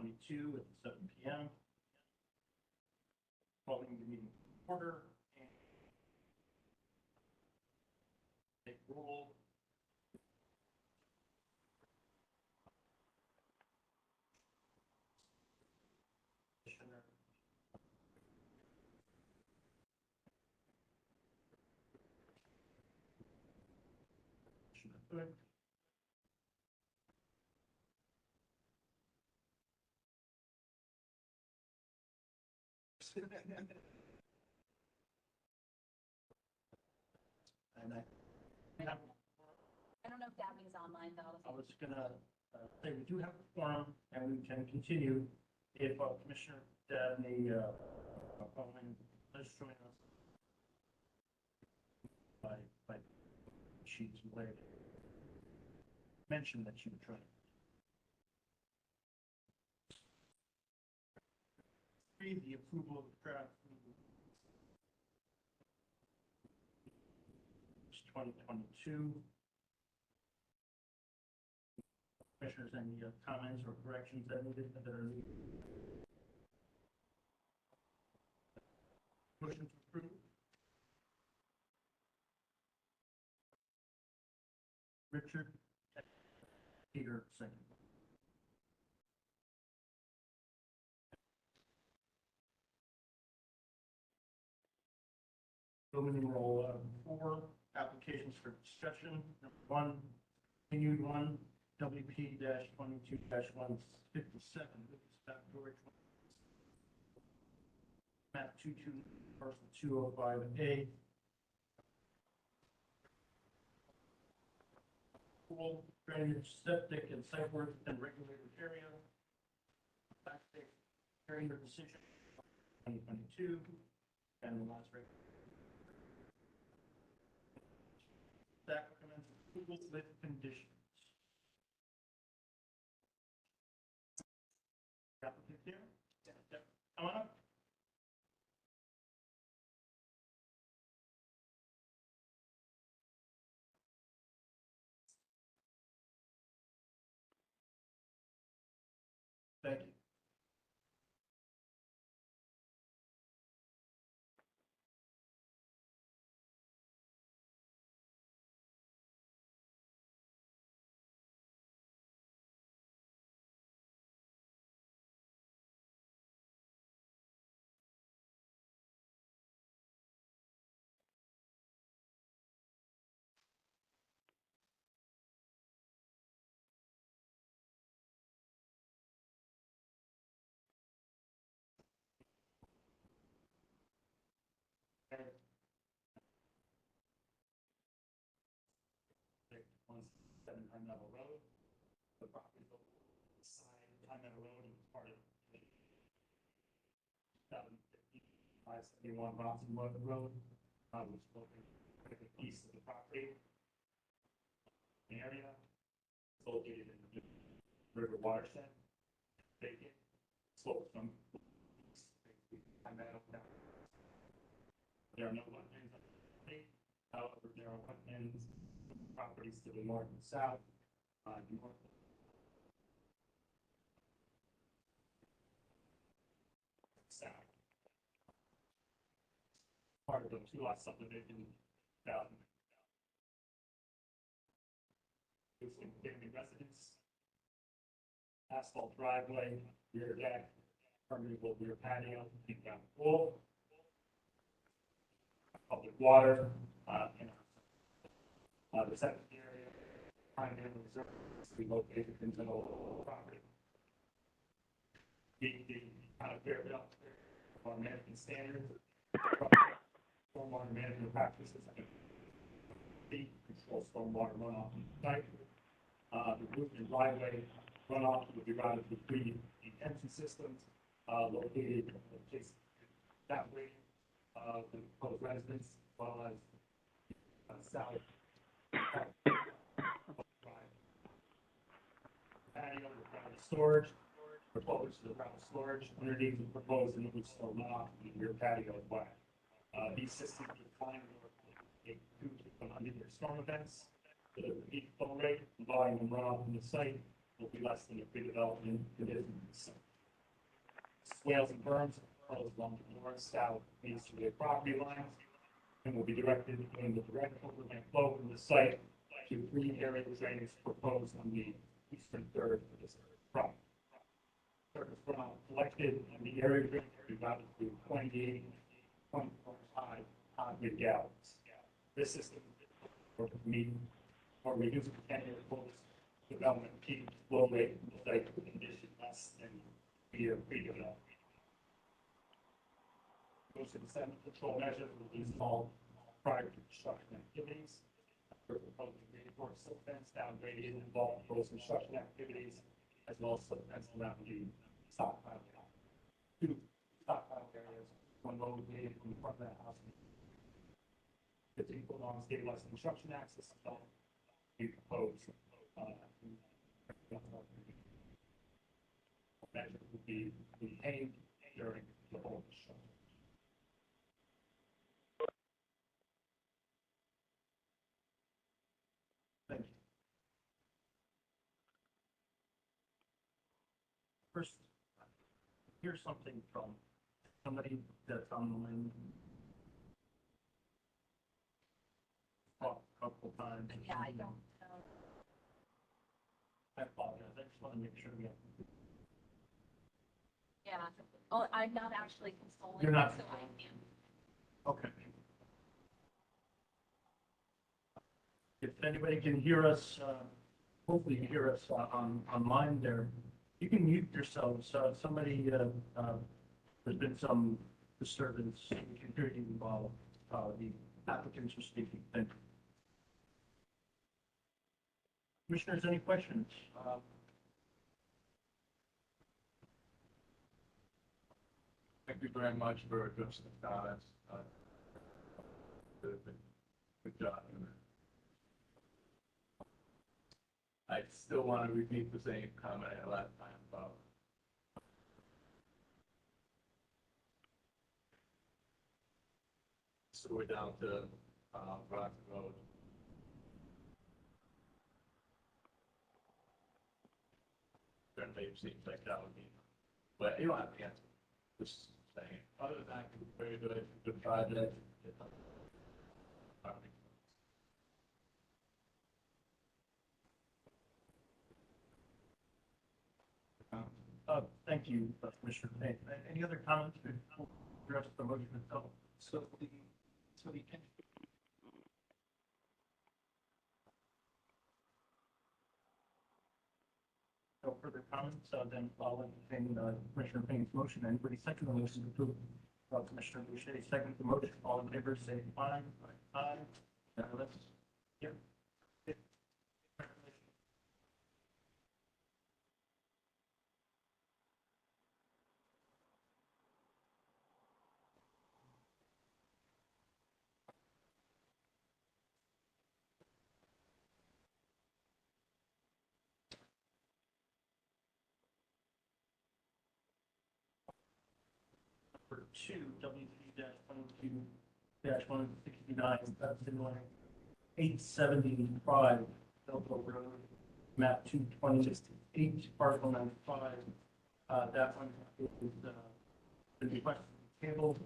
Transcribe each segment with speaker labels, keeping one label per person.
Speaker 1: 2022 at 7 p.m. Calling the meeting to order and take roll. Commissioner Hood. And
Speaker 2: I don't know if Dabney's online though.
Speaker 1: I was gonna say we do have a forum and we can continue if Commissioner Dabney, following, let's join us by she's away. Mentioned that she would try. Three, the approval of the draft. 2022. Commissioners, any comments or corrections that are needed? Motion to approve. Richard. Peter, second. Moving roll 4 applications for discussion. Number 1, continued 1, WP-22-157, statutory map 22, parcel 205A. Pool, drainage, septic, and site work and regulated area. Backstay, hearing the decision 2022, and the last regulation. Staff recommends approval with conditions. Applicant here? Yeah. Come on up. Thank you. Okay. 17 High Meadow Road. The property is side of High Meadow Road and part of 571 Boston Road, which is located east of the property. The area is located in the river watershed. Vacant, slopes from High Meadow down. There are no wetlands on the property. However, there are wetlands properties to the north and south. North. South. Part of the 2-lot subdivision. Family residence. Asphalt driveway, rear deck, permeable rear patio, in-ground pool. Public water, the second area, primary reserve is located in the middle property. The fair bit on management standards, stormwater management practices, control stormwater runoff from the site. The roof and driveway runoff will be routed to 3 detention systems located adjacent that way. The proposed residence, as well as south. Patio with gravel storage, proposed to the gravel storage underneath the proposed and wood stone runoff in the rear patio as well. These systems will find to come under their storm events. The peak flow rate and volume of runoff from the site will be less than the pre-development conditions. swales and berms proposed along the north, south, east of the property lines, and will be directed in the direct overland flow from the site to 3 area drainage proposed on the eastern third of this property. Surface runoff collected and the area drainage routed to 28.45 concrete gallons. This system will meet or reduce the 10-year development peak flow rate in the site condition less than year pre-development. Most of the sediment control measures will be installed prior to construction activities. We're proposing reinforced silt fence downgraded and involved proposed construction activities, as well as silt fence around the stockpile. 2 stockpile areas, one located in the front of the house. 15 foot long stabilized construction access we propose. Measure will be maintained during the whole construction. Thank you. First, here's something from somebody that's on the line. A couple times.
Speaker 2: Yeah, I don't know.
Speaker 1: I apologize. I just want to make sure we have.
Speaker 2: Yeah. Oh, I'm not actually consoling.
Speaker 1: You're not.
Speaker 2: So I can't.
Speaker 1: Okay. If anybody can hear us, hopefully you hear us online there, you can mute yourselves. Somebody, there's been some disturbance. We can hear you while the applicants are speaking. Thank you. Commissioners, any questions?
Speaker 3: Thank you very much for addressing the comments. Good job. I still want to repeat the same comment I had last time about sewer down to Rock Road. Certainly it seems like that would be, but you don't have to answer. Just saying, other than that, very good project.
Speaker 1: Thank you, Commissioner Payne. Any other comments to address the motion itself? So the no further comments, then I'll entertain Commissioner Payne's motion. Anybody second the motion to approve? Commissioner Boucher, second the motion. All in favor, say aye. Aye. Let's hear. Number 2, W3-22-169, that's in line 875 Belleville Road, map 228, parcel 95. That one is the request table.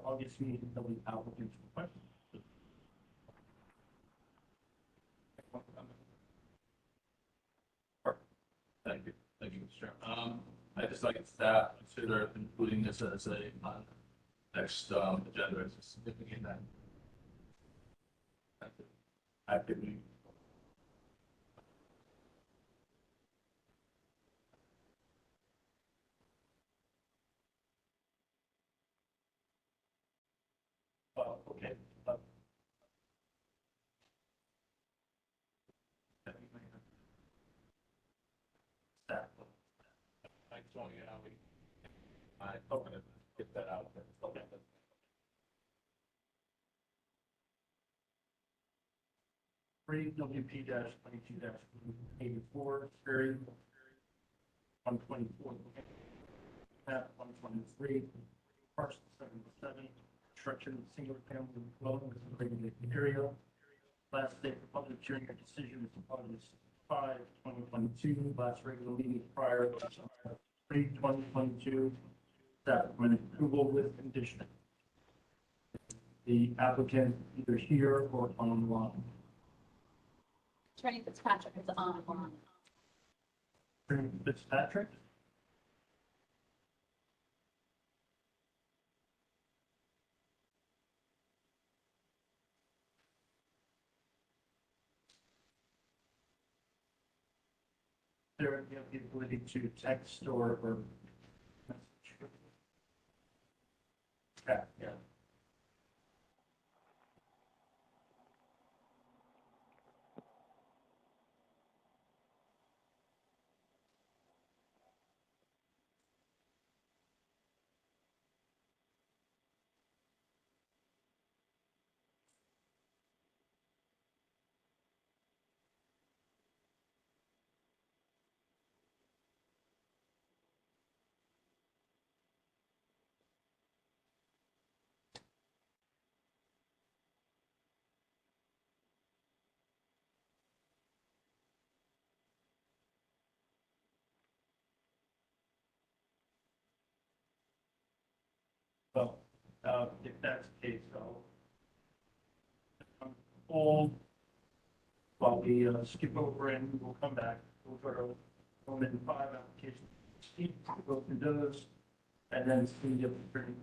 Speaker 1: August meeting, the applicant's request.
Speaker 3: Thank you, Mr. Chairman. I just like staff consider including this as a next agenda as a significant activity.
Speaker 1: Okay. Staff.
Speaker 3: I told you how I open it, get that out there.
Speaker 1: Okay. Three WP-22-84, Ferry 124, map 123, parcel 77, construction of single family dwelling with regulated area. Last day for public hearing or decision is August 5, 2022. Last regular meeting prior to 2022. Staff recommends approval with condition. The applicant either here or online.
Speaker 2: Attorney Fitzpatrick is on.
Speaker 1: Attorney Fitzpatrick? There, you have the ability to text or message. Yeah. Well, if that's the case, hold while we skip over and we'll come back. We'll go to Roman 5 application. Steve, go through those and then see if we're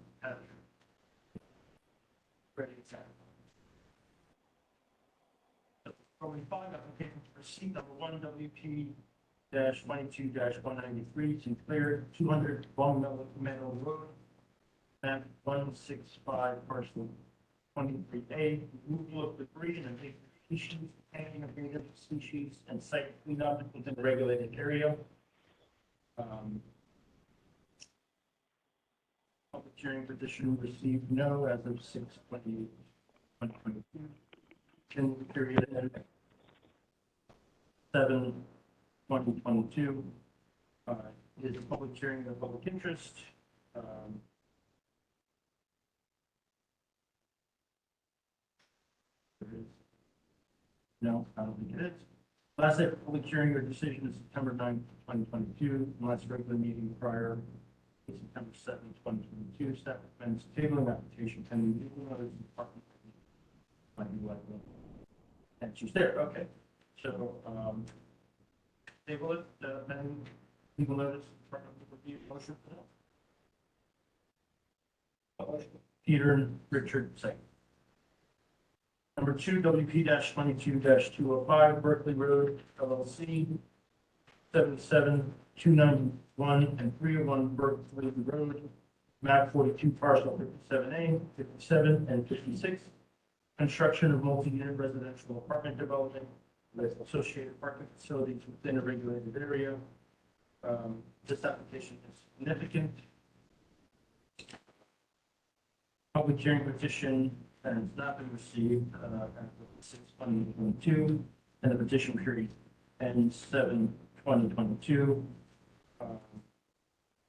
Speaker 1: ready to. Roman 5 application for seat number 1 WP-22-193 Sinclair 200 Long Meadow Road. Map 165 parcel 23A, removal of debris and invasive species, planting of native species, and site cleanup within the regulated area. Public hearing petition received no as of 6/28/2022. Period ended 7/2022. It is a public hearing of public interest. No, I don't think it is. Last day for public hearing or decision is September 9th, 2022. Last regular meeting prior is September 7th, 2022. Staff recommends tabling application pending legal notice department. Might be like that. And she's there. Okay. So, table it, then legal notice department review motion for that. Peter and Richard second. Number 2, WP-22-205 Berkeley Road, LLC, 77-291 and 301 Berkeley Road, map 42, parcel 57A, 57, and 56. Construction of multi-unit residential apartment development with associated parking facilities within a regulated area. This application is significant. Public hearing petition has not been received after 6/2022, and the petition period ends 7/2022.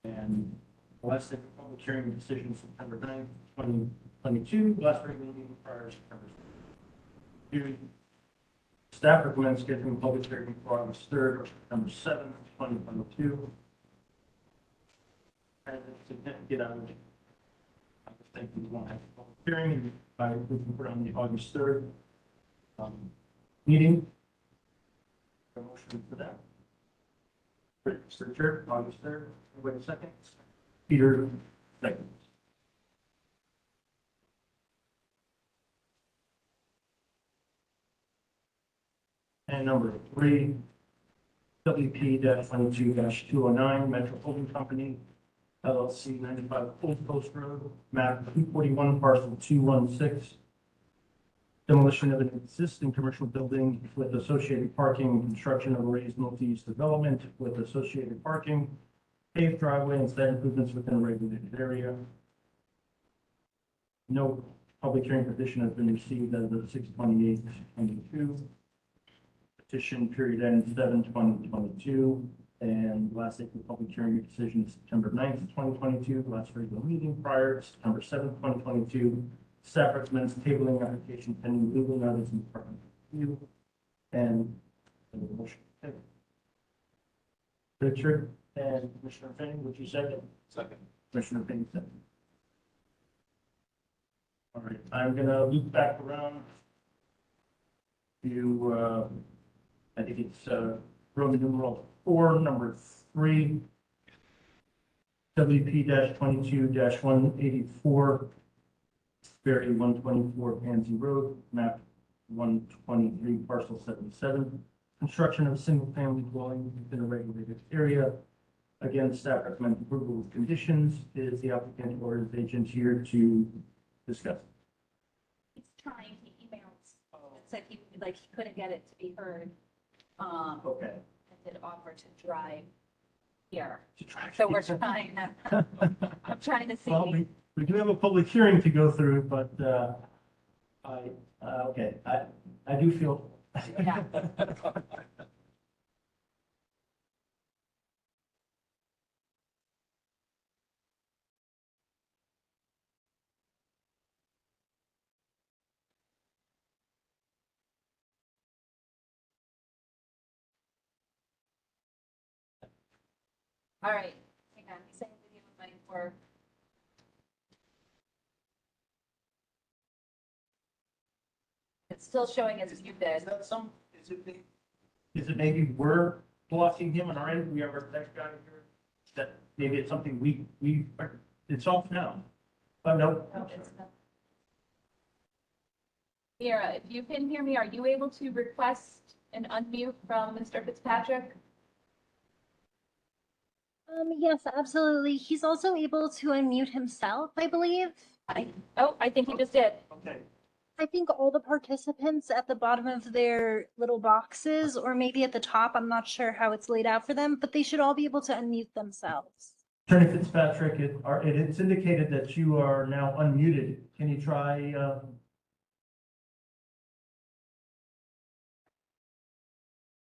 Speaker 1: And the last day for public hearing decision September 9th, 2022, last regular meeting prior to September 2nd. Staff recommends scheduling public hearing for August 3rd or September 7th, 2022. And it's significant out of I think we want to have a public hearing, and we can put on the August 3rd meeting. A motion for that. Richard, August 3rd. Wait a second. Peter, second. And number 3, WP-22-209 Metro Holding Company, LLC, 95 Old Post Road, map 241, parcel 216. Demolition of an existing commercial building with associated parking and construction of a raised multi-use development with associated parking, paved driveway and site improvements within a regulated area. No public hearing petition has been received as of 6/28/22. Petition period ends 7/20/22. And last day for public hearing decision is September 9th, 2022, last regular meeting prior to September 7th, 2022. Staff recommends tabling application pending legal notice and department review. And the motion. Richard
Speaker 4: And Commissioner Finn, would you second?
Speaker 3: Second.
Speaker 4: Commissioner Finn, second. All right, I'm gonna loop back around to, I think it's, Roman numeral 4, number 3, WP 22 -184, Berry 124 Pansy Road, map 123, parcel 77. Construction of a single-family dwelling within a regulated area. Again, staff recommends approval with conditions. Is the applicant or his agent here to discuss?
Speaker 2: He's trying, he emailed, said he, like, he couldn't get it to be heard.
Speaker 4: Okay.
Speaker 2: And did offer to drive here.
Speaker 4: To try-
Speaker 2: So we're trying, I'm trying to see.
Speaker 4: Well, we do have a public hearing to go through, but, okay, I do feel.
Speaker 2: Yeah. All right, hang on, he's saying video might work. It's still showing as muted.
Speaker 4: Is it maybe we're blocking him on our end? We have our tech guy here? That maybe it's something it's off now. But no.
Speaker 2: No, it's not. Mira, if you can hear me, are you able to request an unmute from Mr. Fitzpatrick?
Speaker 5: Yes, absolutely. He's also able to unmute himself, I believe.
Speaker 2: I think he just did.
Speaker 4: Okay.
Speaker 5: I think all the participants at the bottom of their little boxes, or maybe at the top, I'm not sure how it's laid out for them, but they should all be able to unmute themselves.
Speaker 4: Attorney Fitzpatrick, it's indicated that you are now unmuted. Can you try,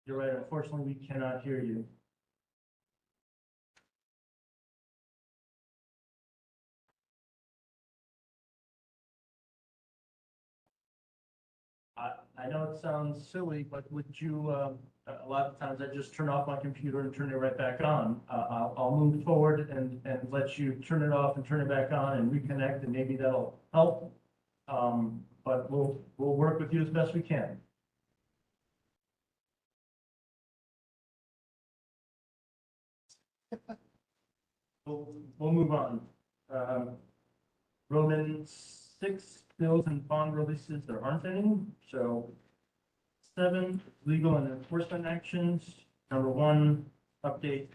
Speaker 4: You're right, unfortunately, we cannot hear you. I know it sounds silly, but would you, a lot of times I just turn off my computer and turn it right back on. I'll move forward and let you turn it off and turn it back on and reconnect, and maybe that'll help. But we'll work with you as best we can. We'll move on. Roman 6, bills and bond releases, there aren't any. So 7, legal and enforcement actions. Number 1, update.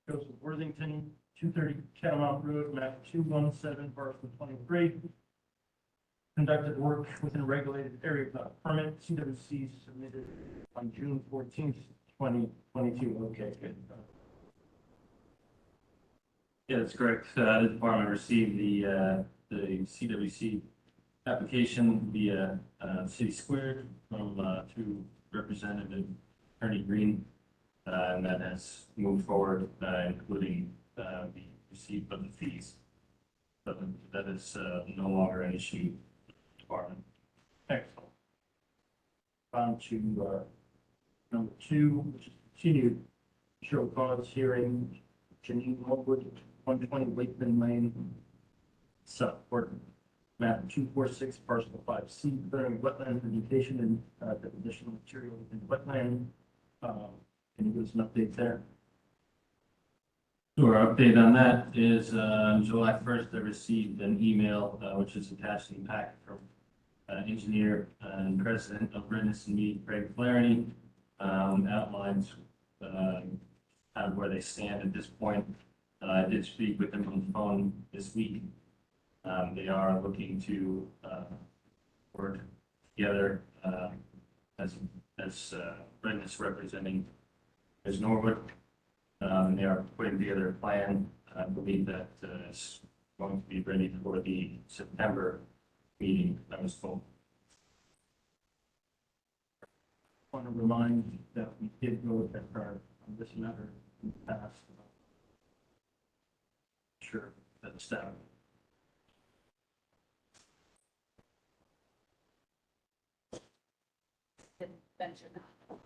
Speaker 4: Joseph Worthington, 230 Catamount Road, map 217, parcel 23. Conducted work within a regulated area without a permit. CWC submitted on June 14th, 2022. Okay, good.
Speaker 6: Yeah, that's correct. The department received the CWC application via City Square from through Representative Attorney Green, and that has moved forward, including the receipt of the fees. So that is no longer an issue with the department.
Speaker 4: Excellent. On to number 2, which is continued show cause hearing, Janine Woodward, 120 Lakeland Lane, Southport, map 246, parcel 5C, clearing wetland vegetation and additional material in wetland. Can you give us an update there?
Speaker 6: Sure, update on that is on July 1st, I received an email, which is attached in the packet from engineer and president of Rennis and Mead, Craig Flaherty, outlines kind of where they stand at this point. I did speak with them on the phone this week. They are looking to work together as Rennis representing as Norwood. They are putting together a plan. I believe that is going to be ready for the September meeting, I was told.
Speaker 4: Want to remind you that we did go with that card on this matter in the past. Sure, that's down.
Speaker 2: Didn't venture that.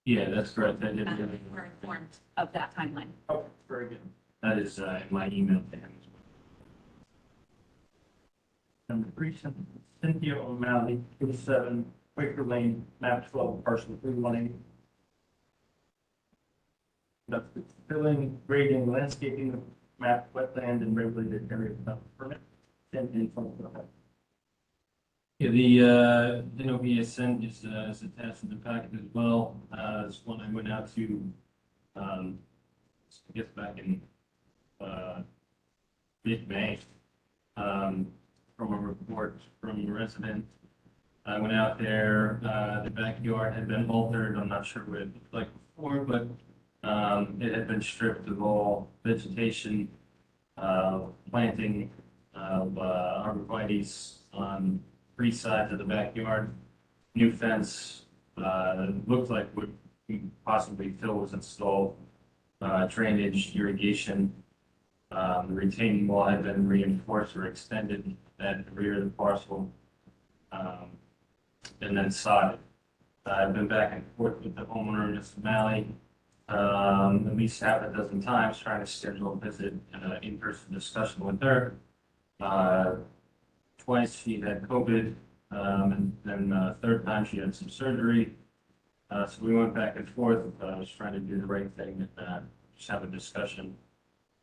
Speaker 6: Yeah, that's correct. I did.
Speaker 2: We're informed of that timeline.
Speaker 4: Oh, very good.
Speaker 6: That is in my email to him as well.
Speaker 4: Number three, Cynthia O'Malley, 27 Quaker Lane, map 12, parcel 318. That's filling, grading, landscaping, map, wetland, and regulated area without permit. And in front of the
Speaker 6: Yeah, the NOV sent is attached in the packet as well. This one I went out to, I guess back in mid-May, from a report from a resident. I went out there, the backyard had been altered. I'm not sure what it looked like before, but it had been stripped of all vegetation, planting of arborvitaes on three sides of the backyard. New fence, looked like would possibly fill was installed, drainage, irrigation. The retaining wall had been reinforced or extended at the rear of the parcel, and then sodded. I've been back and forth with the homeowner, Ms. O'Malley, at least half a dozen times, trying to schedule a visit and an in-person discussion with her. Twice she had COVID, and then third time she had some surgery. So we went back and forth. I was trying to do the right thing and just have a discussion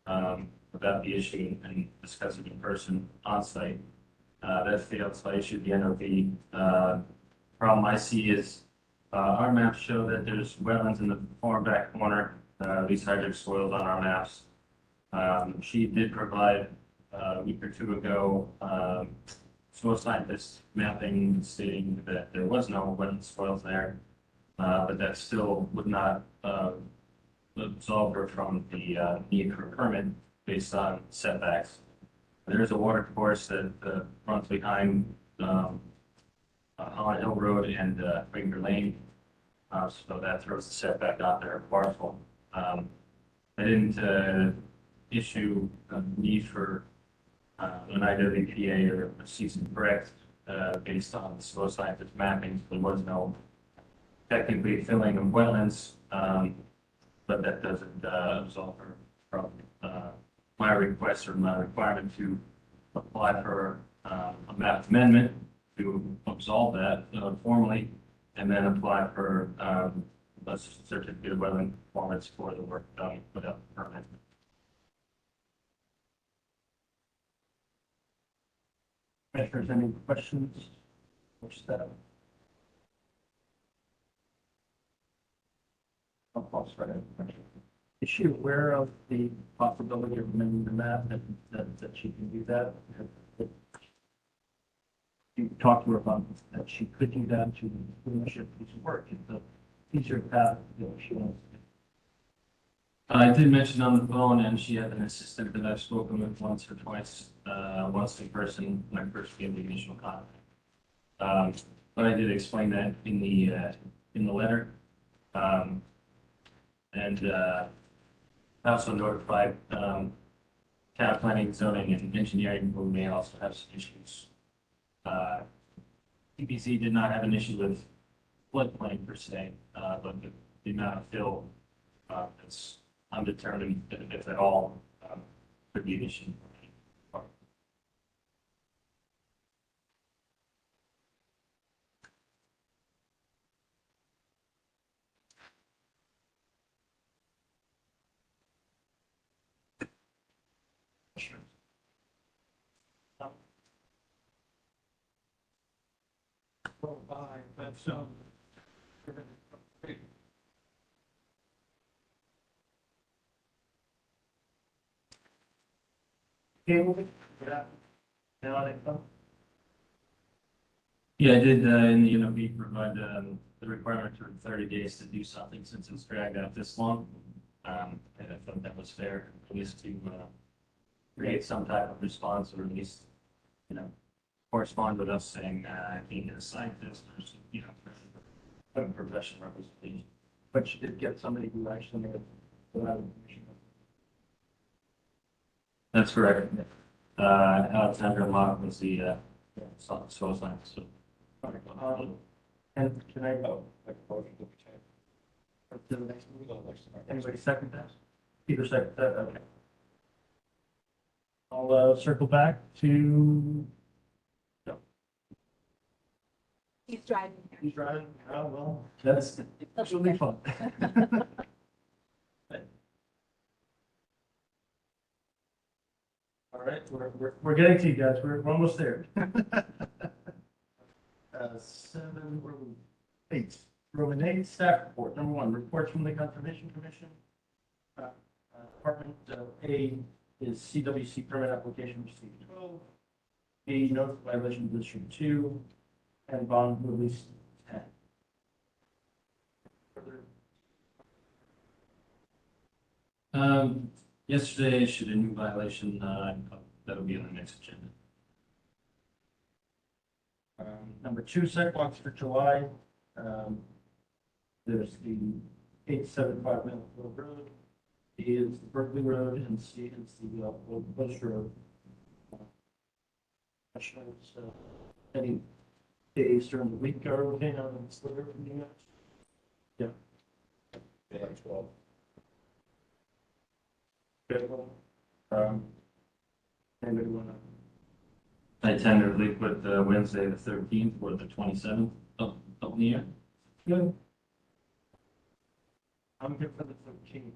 Speaker 6: about the issue and discuss it in person on site. That failed, so I issued the NOV. Problem I see is our maps show that there's wetlands in the far back corner, these hydric soils on our maps. She did provide a week or two ago soil scientist mapping stating that there was no wetland soils there, but that still would not absolve her from the need for a permit based on setbacks. There is a water course that runs behind Holland Hill Road and Quaker Lane, so that throws the setback out there parcel. I didn't issue a need for an IWPA or a cease and correct based on the soil scientist mapping. There was no technically filling of wetlands, but that doesn't absolve her from my request or my requirement to apply for a map amendment to absolve that formally, and then apply for a certificate of wetland performance for the work done without the permit.
Speaker 4: Commissioners, any questions? Which that? I'll pause for that. Is she aware of the possibility of amending the map that she can do that? You talked to her about that she could do that to finish a piece of work. It's a easier path that she wants.
Speaker 6: I did mention on the phone, and she had an assistant that I've spoken with once or twice, once in person when I first gave the initial contact. But I did explain that in the letter. And I also notified town planning, zoning, and engineering who may also have some issues. TPC did not have an issue with floodplain per se, but the amount of fill that's undetermined, if at all, could be an issue.
Speaker 4: Well, bye, that's, yeah. Now I think so.
Speaker 6: Yeah, I did, in the NOV provide, the requirement for 30 days to do something since it's dragged out this long. And I thought that was fair, at least to, create some type of response, or at least, correspond with us saying, being a scientist or, a professional representation.
Speaker 4: But she did get somebody who actually made it without permission.
Speaker 6: That's correct. Alexander Locke was the, soil scientist. So.
Speaker 4: And can I, oh, like, motion to To the next meeting? Anybody second that? Peter second that, okay. I'll, circle back to,
Speaker 2: He's driving.
Speaker 4: who's driving? Oh, well, that's usually fun. All right, we're getting to you guys, we're almost there. Seven, where are we? Eight, Roman eight, staff report, number one, reports from the Conservation Commission. Department A is CWC permit application received 12. B, notice violation district 2, and bond release 10.
Speaker 6: Yesterday issued a new violation, that'll be on the next agenda.
Speaker 4: Number 2, sidewalks for July. There's the 875 Millville Road. B is the Berkeley Road, and C is the Old Bush Road. Any days during the week are okay on the sliver from you guys? Yeah.
Speaker 3: Yeah, 12.
Speaker 4: Good. Anybody wanna?
Speaker 6: I tentatively put Wednesday the 13th or the 27th of the year.
Speaker 4: Good. I'm good for the 13th.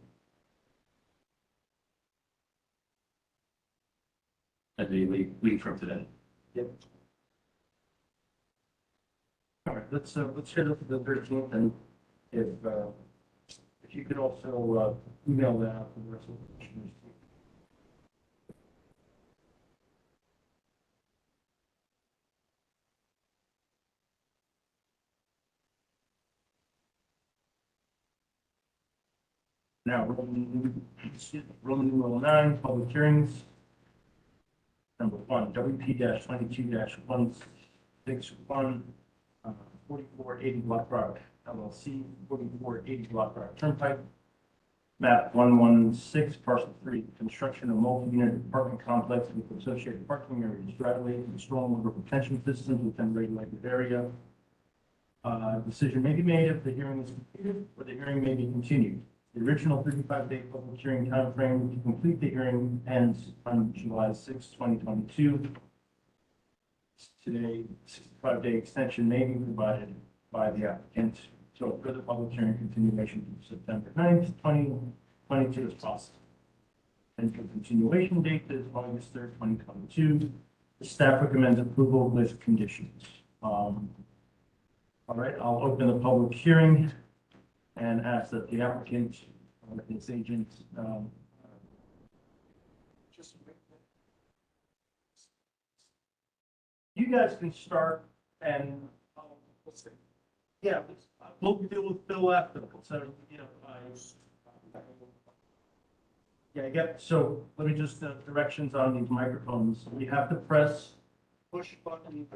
Speaker 6: That'd be a week from today.
Speaker 4: Yep. All right, let's hit up the 13th, and if you could also email that out to the rest of the commissioners. Now, Roman numeral 9, public hearings. Number 1, WP-22-161, 4480 Block Rock LLC, 4480 Block Rock Turnpike. Map 116, parcel 3, construction of multi-unit apartment complex with associated parking areas, driveways, and stormwater retention systems within regulated area. Decision may be made if the hearing is completed, or the hearing may be continued. The original 35-day public hearing timeframe to complete the hearing ends on July 6, 2022. Today, 65-day extension may be provided by the applicant, so further public hearing continuation to September 9th, 2022 is possible. And the continuation date is August 3rd, 2022. The staff recommends approval with conditions. All right, I'll open the public hearing and ask that the applicant or its agent just you guys can start and let's see. Yeah, we'll deal with Bill after. So you know, so let me just directions on these microphones. You have to press push button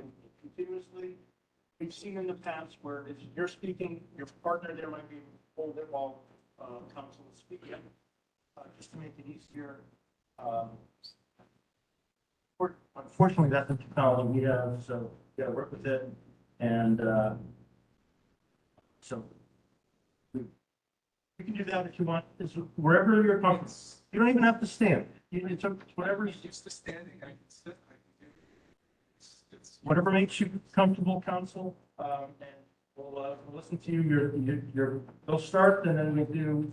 Speaker 4: continuously. We've seen in the past where if you're speaking, your partner there might be hold it while counsel is speaking, just to make it easier. Unfortunately, that's the technology we have, so we gotta work with it. And so you can do that if you want. It's wherever you're comfortable. You don't even have to stand. It's whatever.
Speaker 3: Used to standing, I can sit, I can do. It's
Speaker 4: Whatever makes you comfortable, counsel, and we'll listen to you. They'll start, and then we do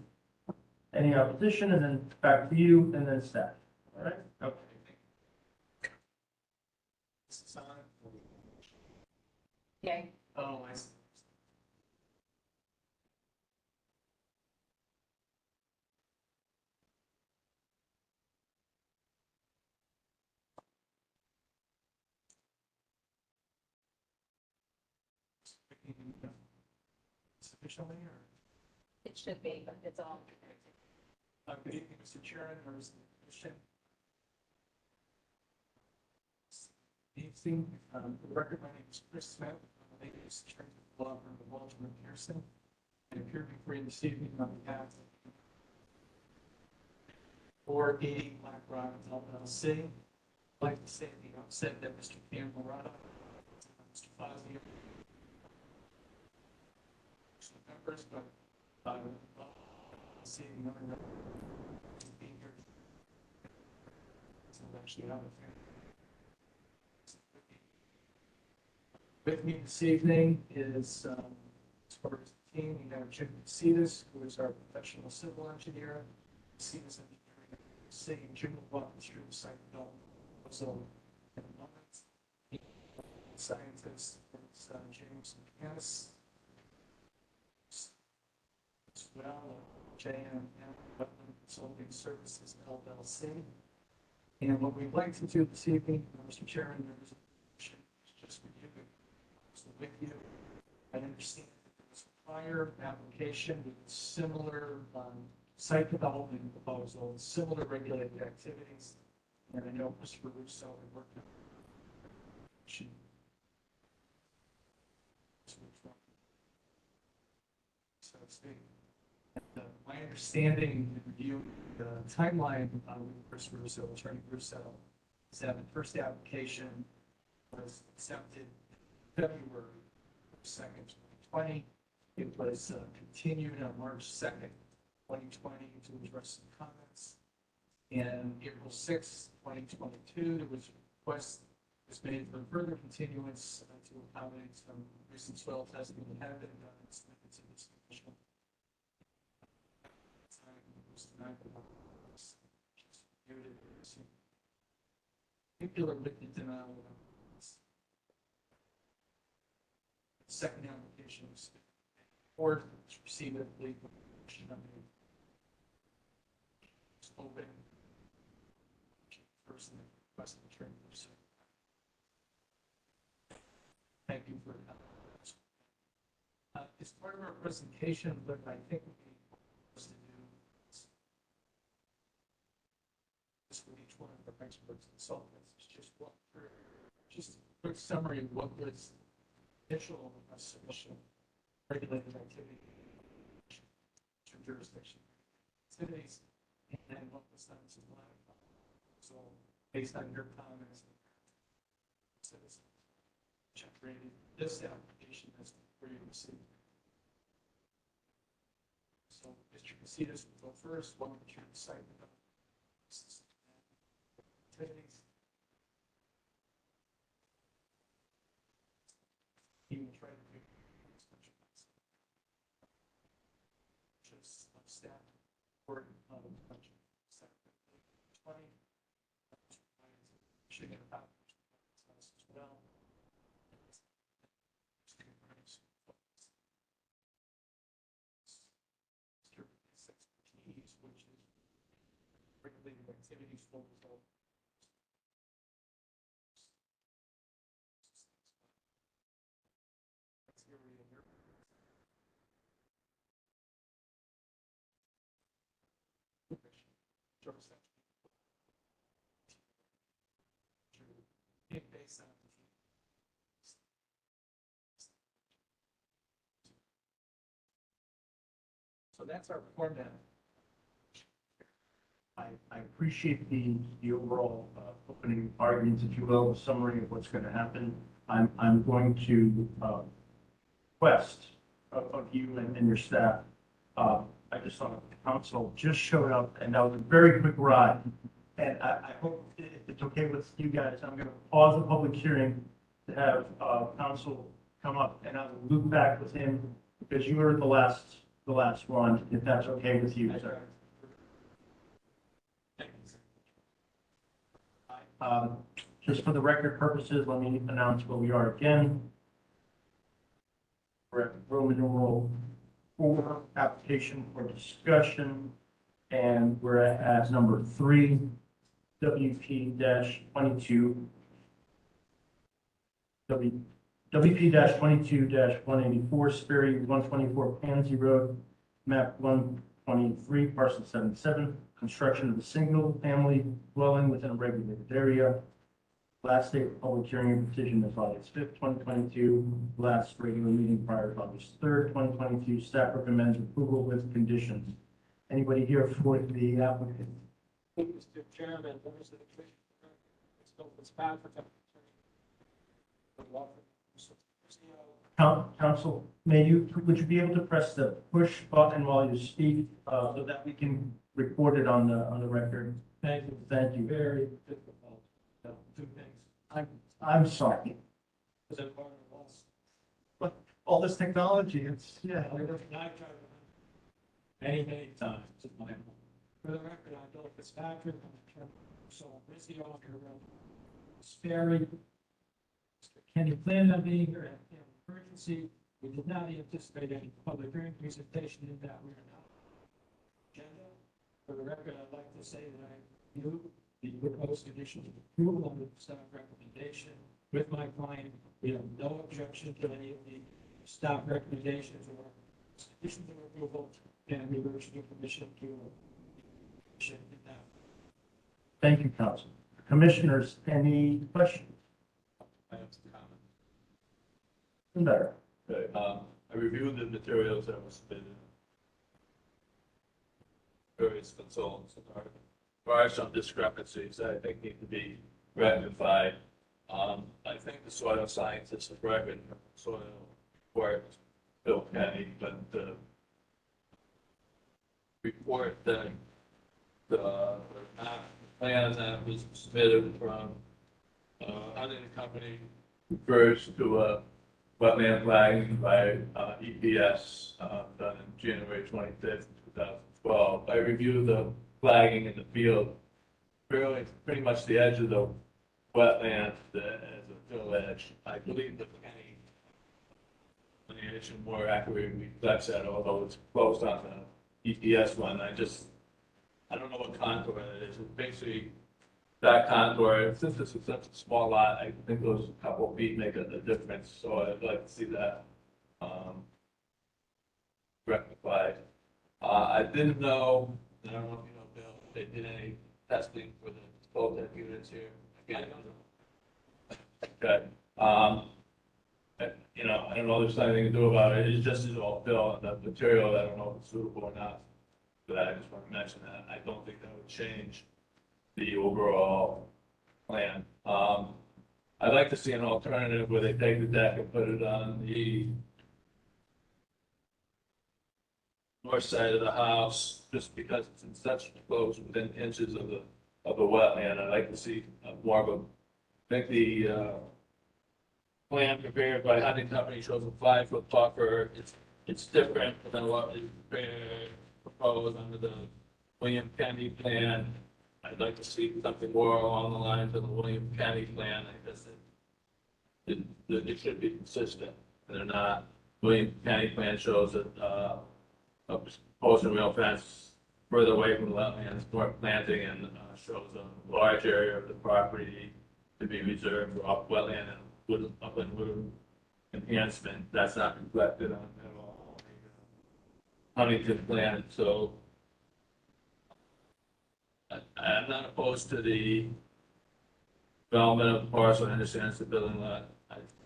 Speaker 4: any opposition, and then back to you, and then staff. All right?
Speaker 3: okay. This is on.
Speaker 2: Yay.
Speaker 3: Oh, I see. Sufficiently, or?
Speaker 2: It should be, but it's all.
Speaker 3: Good evening, Mr. Chairman, members of the commission. Evening, for the record, my name is Chris Smith. I'm the latest chairman of the law firm of Walter and Pearson. I appear before you this evening on behalf of 480 Black Rock LLC. I'd like to say at the outset that Mr. Cam Morata, Mr. Fazio, members, but
Speaker 1: Seeing another being here. So actually, I'm with me this evening is, as far as the team, we have Jim Cetus, who is our professional civil engineer. Cetus Engineering, saying Jim will walk us through the site development. So, in a moment, scientist, is, James McCannis. As well, JM Wetland Consulting Services LLC. And what we'd like to do this evening, Mr. Chairman, members of the commission, is just review it. So with you, I understand that there was a prior application with similar site development proposals, similar regulated activities. And I know Mr. Russo had worked on. So to speak. My understanding and review, the timeline with Chris Russo, Attorney Russo, is that the first application was accepted February 2nd, 2020. It was continued on March 2nd, 2020 to address some comments. And April 6th, 2022, there was a request was made for further continuance to accommodate some recent soil testing that had been done and submitted to this commission. Particular with the denial of the second application was or received a legal open first and request the training. Thank you for that. As part of our presentation, what I think would be supposed to do is with each one of our experts and consultants is just walk through just a quick summary of what was initial submission, regulated activity, jurisdiction activities, and what was done to the land. So based on your comments, citizens generated this application as where you see. So Mr. Casitas will go first. One of the site activities. He will try to do just staff or 20 should get about as well. Expertise, which is regulated activities focused on based on so that's our format.
Speaker 4: I appreciate the overall opening arguments, if you will, a summary of what's going to happen. I'm going to request of you and your staff. I just saw the council just showed up, and that was a very quick ride. And I hope if it's okay with you guys, I'm going to pause the public hearing to have council come up, and I'll loop back with him because you were the last one, if that's okay with you, sir. Just for the record purposes, let me announce where we are again. We're at Roman numeral 4, application for discussion, and we're at number 3, WP-22. WP-22-184, Sperry 124 Pansy Road, map 123, parcel 77, construction of a single-family dwelling within a regulated area. Last date for public hearing and petition is August 5th, 2022. Last regular meeting prior to August 3rd, 2022. Staff recommends approval with conditions. Anybody here for the applicant?
Speaker 7: Mr. Chairman, members of the commission, it's bad for
Speaker 4: Council, would you be able to press the push button while you speak, so that we can record it on the record?
Speaker 7: Thank you.
Speaker 4: Thank you.
Speaker 7: Very difficult. Two things.
Speaker 4: I'm sorry.
Speaker 7: Was it part of us?
Speaker 4: All this technology, it's,
Speaker 7: I tried many times in my home. For the record, I Bill Fitzpatrick, I'm a attorney, so I'm busy off your road. Sperry. Can you plan on being here at an emergency? We did not anticipate any public hearing presentation in that we are not. Agenda. For the record, I'd like to say that I knew the proposed conditions of approval under the staff recommendation with my client. We have no objection to any of the staff recommendations or conditions of approval, and we urge your permission to in that.
Speaker 4: Thank you, Council. Commissioners, any questions?
Speaker 3: I have some comments.
Speaker 4: Better.
Speaker 3: Okay, I reviewed the materials that were submitted. Various consultants, and there are some discrepancies that I think need to be rectified. I think the soil scientists have reckoned soil work, Bill Kenny, but the report that the plan that was submitted from Huntington Company refers to a wetland flagging by EPS done in January 25th, 2012. I reviewed the flagging in the field, pretty much the edge of the wetland as a fill edge. I believe the Kenny delineation more accurately reflects that, although it's close on the EPS one. I don't know what contour that is. It's basically that contour, since this is such a small lot, I think those couple of feet make a difference, so I'd like to see that rectified. I didn't know, I don't know if you know, Bill, if they did any testing for the photovoltaic units here. Again, I don't know. Okay. I don't know if there's anything to do about it. It's just all Bill and the material. I don't know if it's suitable or not. But I just want to mention that. I don't think that would change the overall plan. I'd like to see an alternative where they take the deck and put it on the north side of the house, just because it's in such close within inches of the wetland. I'd like to see more of a, I think the plan prepared by Huntington Company shows a 5-foot buffer. It's different than what is proposed under the William Kenny plan. I'd like to see something more along the lines of the William Kenny plan. I guess it should be consistent. They're not. William Kenny plan shows that a post and rail fence further away from the wetlands, more planting, and shows a large area of the property to be reserved for wetland and upland wood enhancement. That's not reflected on at all. Huntington plan, so I'm not opposed to the development of the parcel. I understand it's a building lot.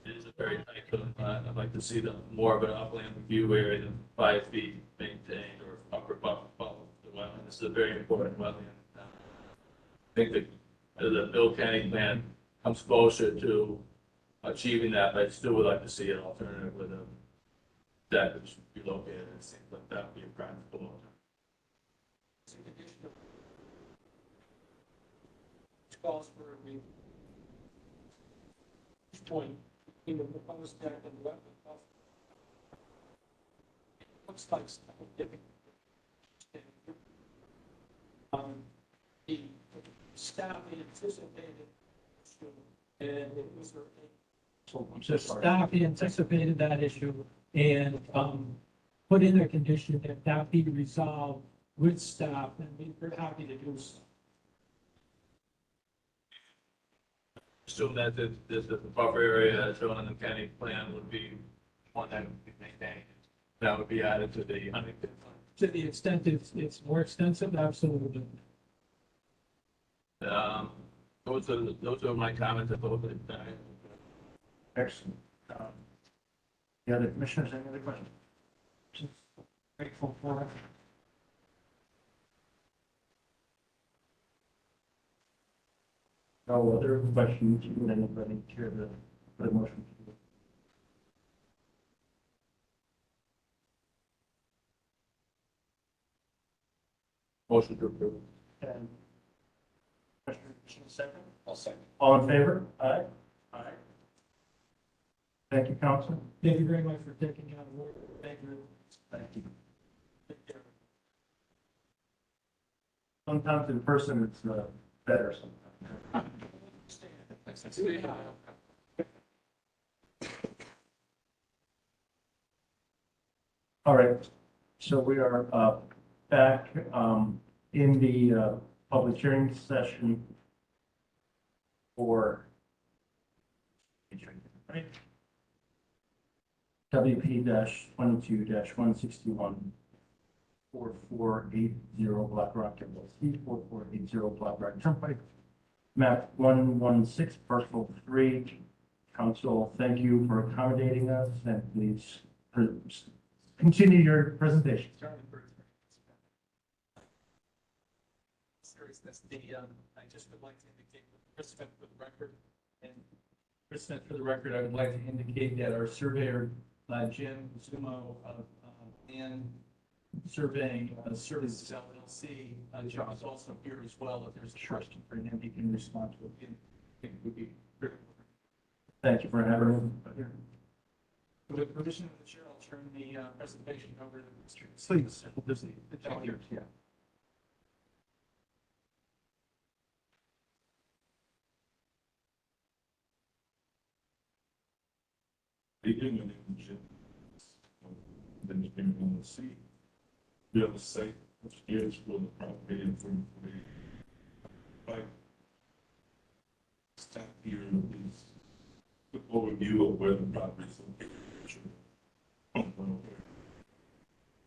Speaker 3: It is a very tight building lot. I'd like to see more of an upland view area than 5 feet maintained or upper buffer the wetland. This is a very important wetland. I think that the Bill Kenny plan comes closer to achieving that, but I still would like to see an alternative with a deck that should be located. It seems like that would be a practical alternative.
Speaker 7: Calls for a review. Point in the proposed deck and the wetland buffer. Looks like something different. The staff anticipated, and it was the staff anticipated that issue and put in a condition that that be resolved with staff, and we're happy to do so.
Speaker 3: Assume that the buffer area shown in the county plan would be one that would be maintained. That would be added to the Huntington plan.
Speaker 7: To the extent it's more extensive, absolutely.
Speaker 3: Those are my comments about it.
Speaker 4: Excellent. The other commissioners, any other questions?
Speaker 7: Grateful for it.
Speaker 4: No other questions? Would anybody care to put a motion?
Speaker 3: Motion to approve.
Speaker 4: And Commissioner Christian, second.
Speaker 3: I'll second.
Speaker 4: All in favor? Aye. Aye. Thank you, council.
Speaker 7: Thank you very much for taking on the work. Thank you.
Speaker 4: Thank you.
Speaker 7: Take care.
Speaker 4: Sometimes in person, it's better sometimes. All right, so we are back in the public hearing session for WP 22 161 4480 Black Rock LLC, 4480 Black Rock Turnpike, map 116, parcel 3. Council, thank you for accommodating us, and please continue your presentation.
Speaker 7: Seriousness, I just would like to indicate for the participant for the record, and participant for the record, I would like to indicate that our surveyor, Jim Zumo of and Surveying Services LLC, John is also here as well. If there's a question for him, he can respond to it. I think it would be critical.
Speaker 4: Thank you for having me here.
Speaker 7: With permission of the chair, I'll turn the presentation over to Mr.
Speaker 4: Please.
Speaker 7: Thank you.
Speaker 4: Yeah.
Speaker 8: Begin my name is Jim. Then you can on the sea. Be able to say which is for the property and from the like. Stop here is the overview of where the property is located.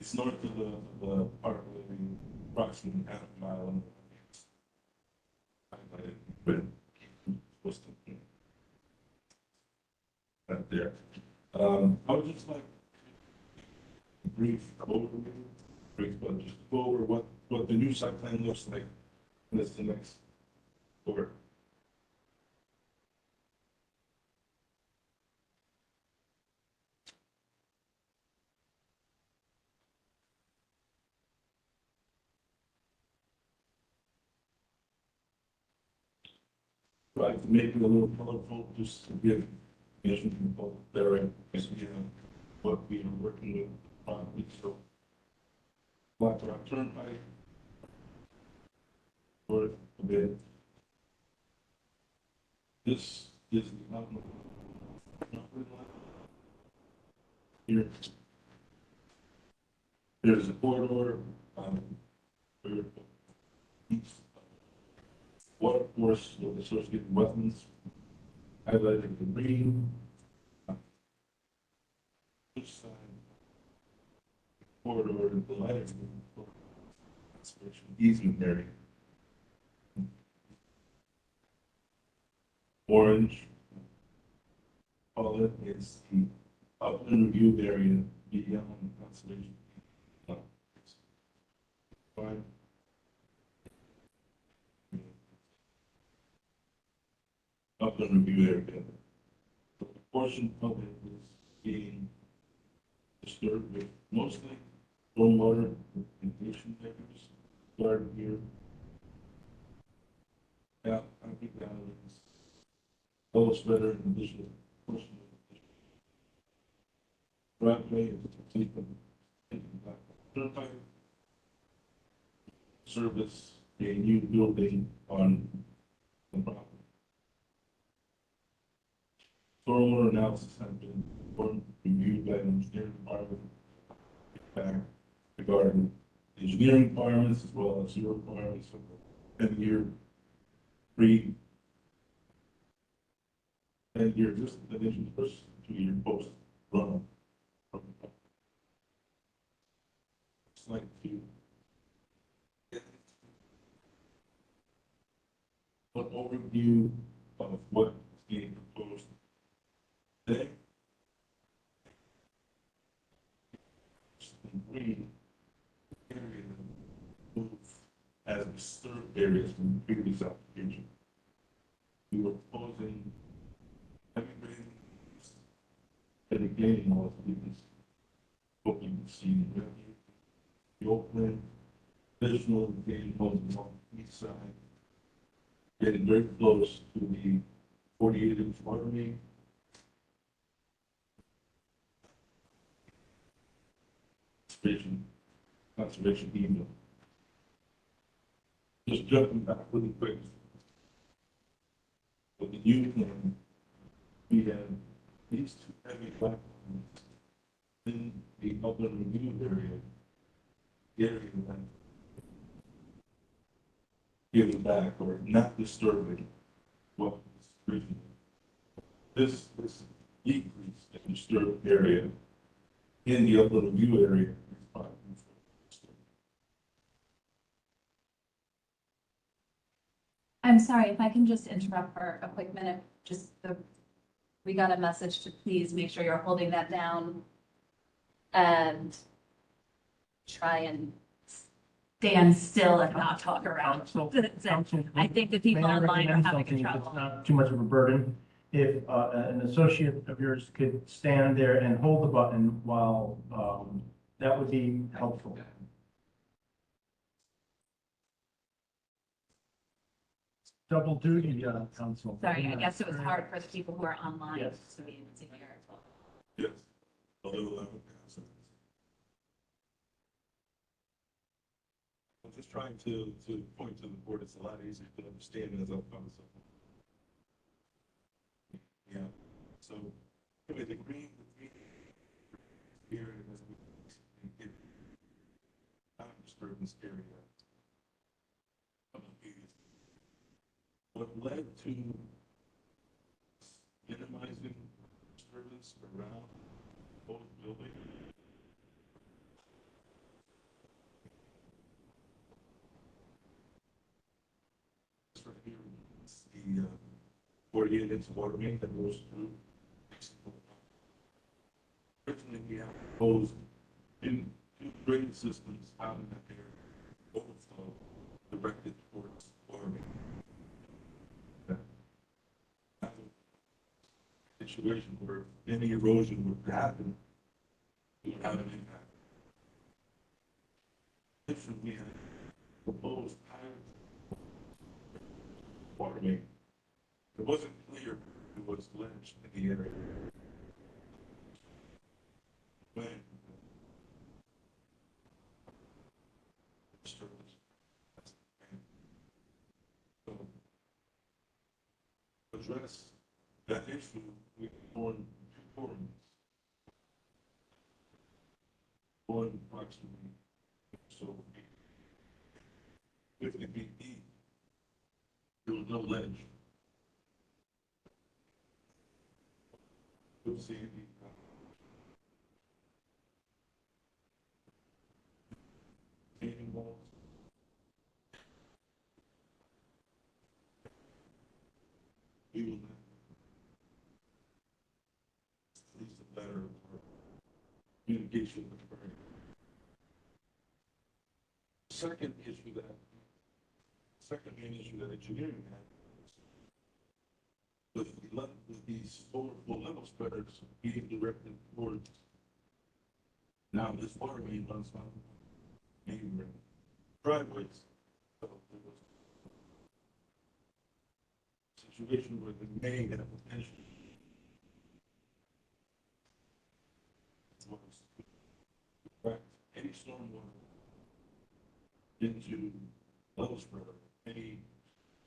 Speaker 8: It's north of the park living approximately half a mile on the highlighted red. Supposed to right there. I would just like a brief overview, but just go over what the new site plan looks like. And that's the next over. Right, to make it a little colorful, just to give people there and see what we are working with probably. So Black Rock Turnpike for a bit. This is the outlook. Here. There's a corridor for east water course with associated wetlands highlighted in green. Each side corridor is the lighter green conservation easement area. Orange, call it, is the upland review area beyond conservation. Fine. Upland review area. The portion of it is being disturbed with mostly stormwater and pollution measures. Started here. Yeah, I think that is almost better in addition portion of the driveway is taken back turnpike. Service a new building on the property. Stormwater analysis has been reviewed by the engineering department back regarding the engineering requirements as well as your requirements of 10-year pre 10-year just addition first 2-year post run. It's like to an overview of what is being proposed today. Green area move as disturbed areas from the previous application. We were proposing everything and again all of these what you can see in the old plan additional retaining homes along the east side, getting very close to the 48-inch water main. Conservation email. Just jumping back really quick. With the new plan, we have these two heavy platforms in the upland review area. That give it back or not disturbing what was originally. This decrease in disturbed area in the upland review area is fine.
Speaker 2: I'm sorry, if I can just interrupt for a quick minute, we got a message to please make sure you're holding that down and try and stand still and not talk around. I think the people
Speaker 4: May I
Speaker 2: online are
Speaker 4: recommend
Speaker 2: having
Speaker 4: something if
Speaker 2: trouble.
Speaker 4: it's not too much of a burden? If an associate of yours could stand there and hold the button while, that would be helpful. Double duty, council.
Speaker 2: Sorry, I guess it was hard for the people who are online
Speaker 4: Yes.
Speaker 2: to be able to hear as well.
Speaker 8: Yes. A little louder. I'm just trying to point to the board. It's a lot easier to understand as I'm on something. Yeah. So, anyway, the green area has been disturbance area. What led to minimizing disturbance around both buildings? This right here is the 48-inch water main that goes through. Originally, we have proposed in two drainage systems out in that area, overflow directed towards water main. Situation where any erosion would happen, it would have an impact. If we had proposed higher water main, it wasn't clear it was ledge in the area. When so address that issue, we formed two forums. One approximately so 50 feet deep. There was no ledge. Good sandy. Retaining walls. We will not. At least a better communication with the parent. Second main issue that engineering had with these overflow level spreaders being directed towards. Now this water main runs on main driveways. So there was a situation where the main had potential was direct any stormwater into level spreader, any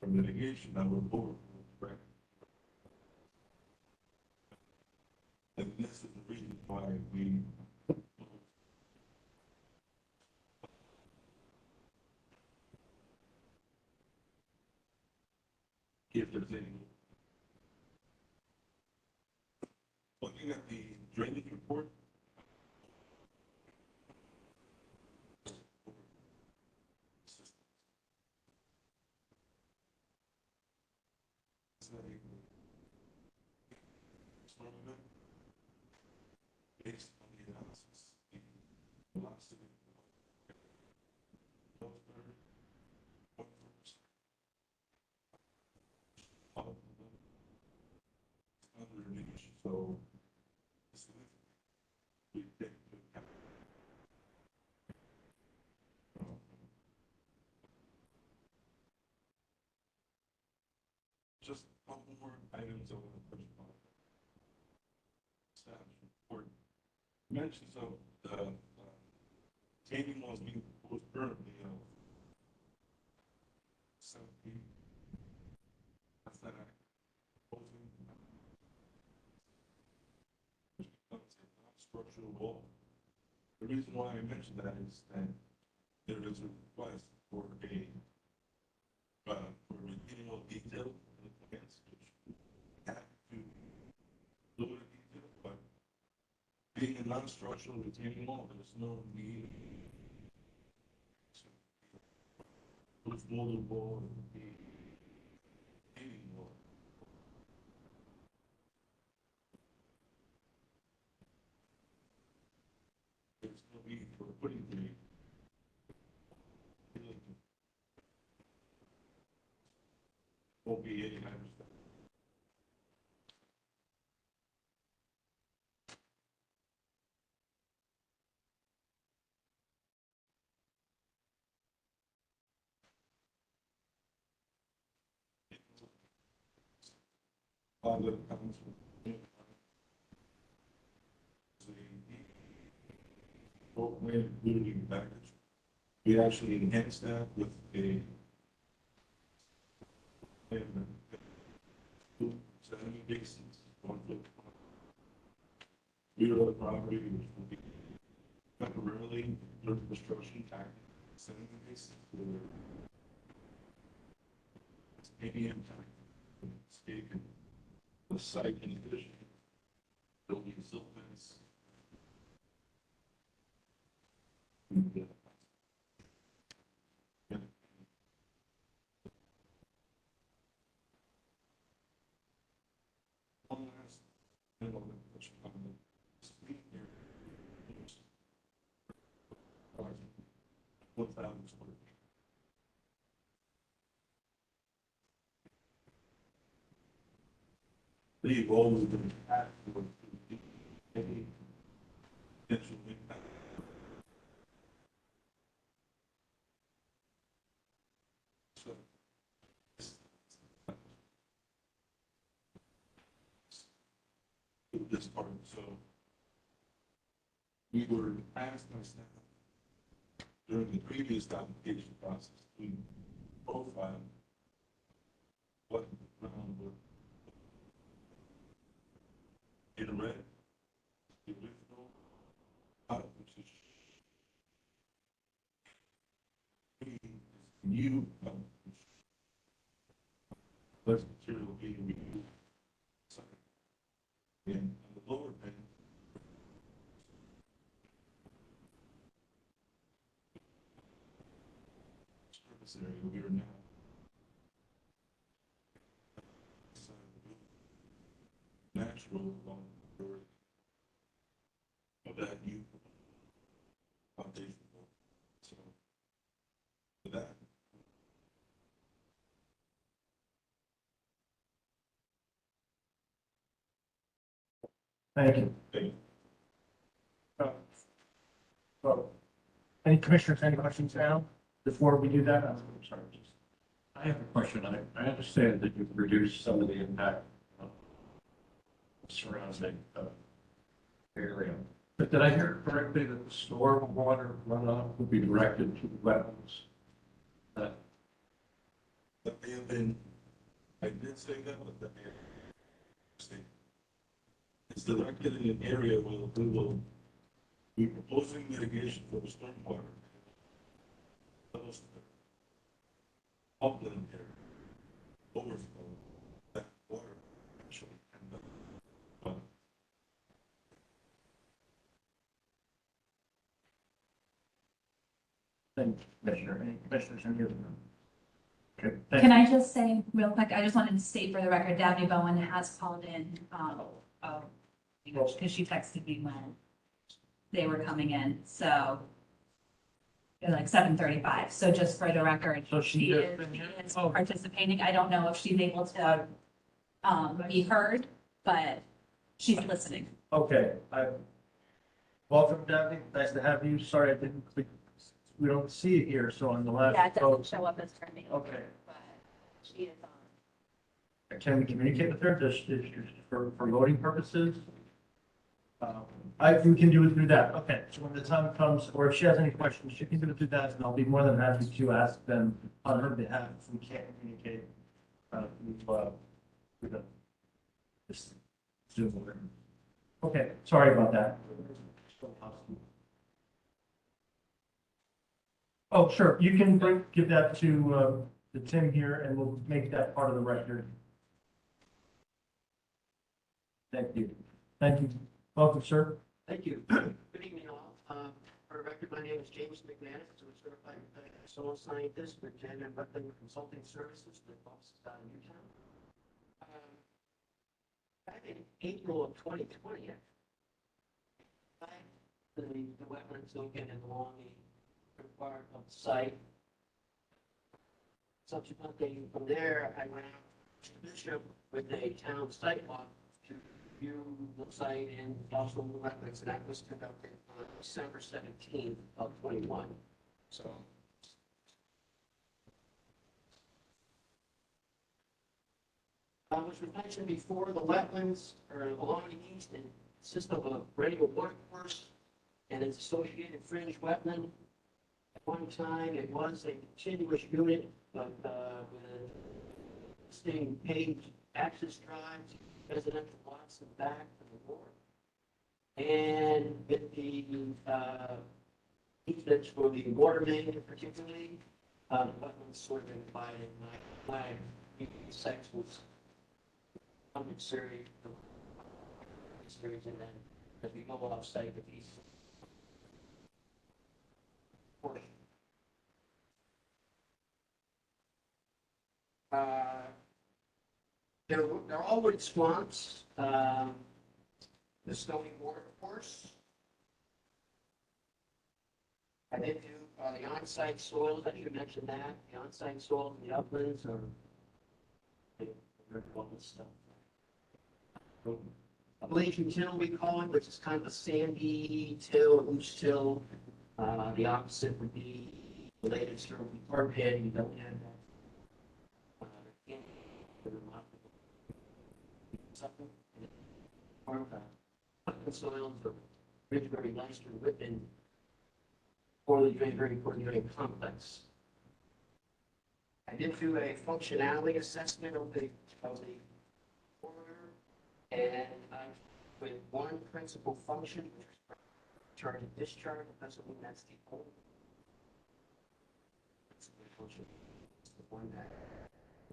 Speaker 8: from mitigation that would overflow direct. And this is the reason why we if there's any. Looking at the drainage report. Based on the analysis, the velocity of underneath, so we take into account items of the staff report. Mentions of the retaining walls being proposed currently of 17. That's that I proposing. Structural wall. The reason why I mentioned that is that there is a request for retaining wall detail in the plans, which have to look at detail, but being a non-structural retaining wall, there's no need to put molded wall and the retaining wall. There's no need for putting the won't be any kind of stuff. On the comments from the including package. We actually enhanced that with a 70 basins, 1 foot. We are the property which will be temporarily under construction tax 70 basins for any impact from escaping the site in addition. Building silt fence. One last thing on the question on the street here. 1,000 square feet. We've always been at for any potential impact. So, this part, so we were asked by staff during the previous application process to profile what the ground would in red, the original, which is new, less material being removed. Sorry. And on the lower band, surface area, we are now natural along the majority of that new foundation. So, with that,
Speaker 4: Thank you.
Speaker 8: thank you.
Speaker 4: Well, any commissioners, any questions now? Before we do that, I'm sorry.
Speaker 6: I have a question. I understand that you've reduced some of the impact surrounding area. But did I hear correctly that the storm water runoff would be directed to the wetlands?
Speaker 8: That may have been, I did say that, but that may have been. It's directed in an area where we will be proposing mitigation for the stormwater. Those upland area, overflow, that water actually end up.
Speaker 4: Thank you, Commissioner. Any commissioners, any other? Okay. thank
Speaker 2: Can
Speaker 4: you.
Speaker 2: I just say real quick, I just wanted to state for the record, Dabney Bowen has called in, because she texted me when they were coming in, so at like 7:35, so just for the record,
Speaker 4: So she
Speaker 2: she
Speaker 4: just
Speaker 2: is,
Speaker 4: been here?
Speaker 2: she is
Speaker 4: Oh.
Speaker 2: participating. I don't know if she's able to be heard, but she's listening.
Speaker 4: Okay, welcome, Daphne. Nice to have you. Sorry, I didn't click. We don't see it here, so on the last.
Speaker 2: Yeah, it doesn't
Speaker 4: post-
Speaker 2: show up as her name,
Speaker 4: Okay.
Speaker 2: but she is on.
Speaker 4: can we communicate with her, for voting purposes? We can do it through that, okay, so when the time comes, or if she has any questions, she can do it through that, and I'll be more than happy to ask them on her behalf if we can't communicate, with them. Just Zoom over. Okay, sorry about that. Oh, sure, you can give that to Tim here, and we'll make that part of the record. Thank you. Thank you. Welcome, sir.
Speaker 9: Thank you. Good evening, all. For the record, my name is James McManus. I'm a certified soil scientist with Jen and Wetland Consulting Services with offices out in Newtown. Back in April of 2020, the wetlands located along the part of the site. Subsequently, from there, I went out to Bishop with a town sidewalk to view the site and also the wetlands, and that was conducted on December 17th of 21. So. Which was mentioned before, the wetlands are along the east and consist of a perennial watercourse and its associated fringe wetland. At one time, it was a continuous unit, but with existing paved access drives, residential lots in the back and the north. And with the easements for the water main particularly, wetlands sort of divided my sections. Series, and then as we go off site with these portion. They're all wood swamps. The stony water course. I did do the on-site soils. I should mention that the on-site soils in the uplands are all this stuff. Appalachian till we call it, which is kind of a sandy till, loose till. The opposite would be related to our pit. You don't have that. Soils are very, very nice and within poorly drained, very poorly drained complex. I did do a functionality assessment of the and with one principal function, which is charge and discharge, doesn't mean that's the only principal function. It's the one that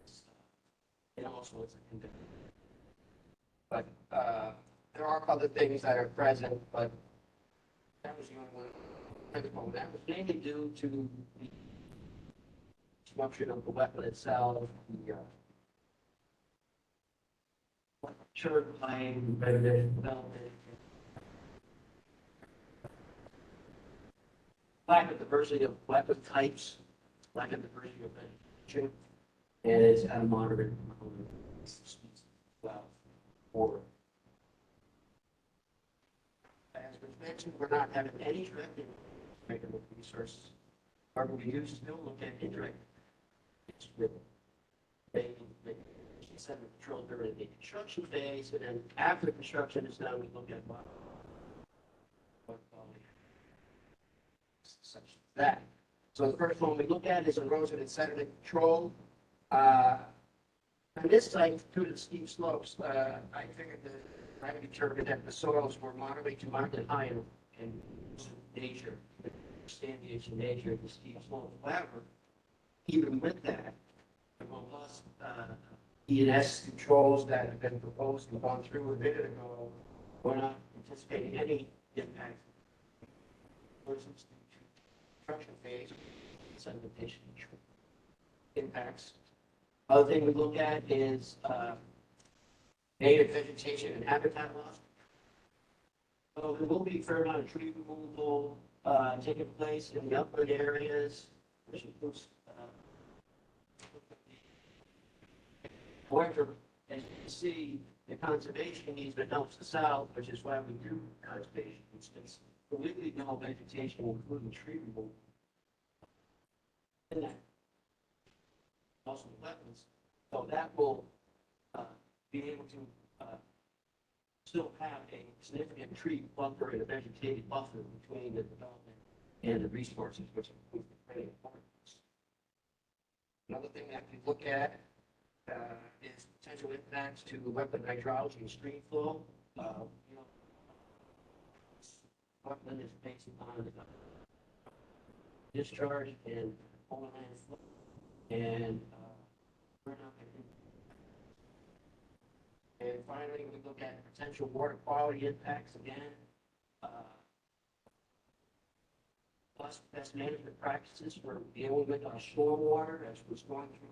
Speaker 9: is, it also is a condition. But there are other things that are present, but that was the only one. That was mainly due to the construction of the wetland itself, the church line, residential development, lack of diversity of wetland types, lack of diversity of vegetation, and it's at a moderate species as well. Or, as was mentioned, we're not having any direct with resources. Are we used to look at indirect? It's with sediment control during the construction phase, and then after the construction is done, we look at what quality such as that. So the first one we look at is erosion and sediment control. On this site, due to the steep slopes, I figured that I determined that the soils were moderately to moderately high in nature, standing nature of the steep slopes. However, even with that, the robust E&S controls that have been proposed and gone through a minute ago, we're not anticipating any impact. Construction phase, sedimentation impacts. Other thing we look at is native vegetation and habitat loss. So there will be a fair amount of tree removal taking place in the upland areas, which includes however, as you can see, the conservation easement helps us out, which is why we do conservation easements. Completely no vegetation, including tree removal. And that also wetlands. So that will be able to still have a significant tree buffer and a vegetated buffer between the development and the resources, which includes the planning ordinance. Another thing that we look at is potential impacts to wetland hydrology and stream flow. You know, wetland is based on discharge and overland flow, and runoff and finally, we look at potential water quality impacts again. Plus best management practices for dealing with our stormwater as was going through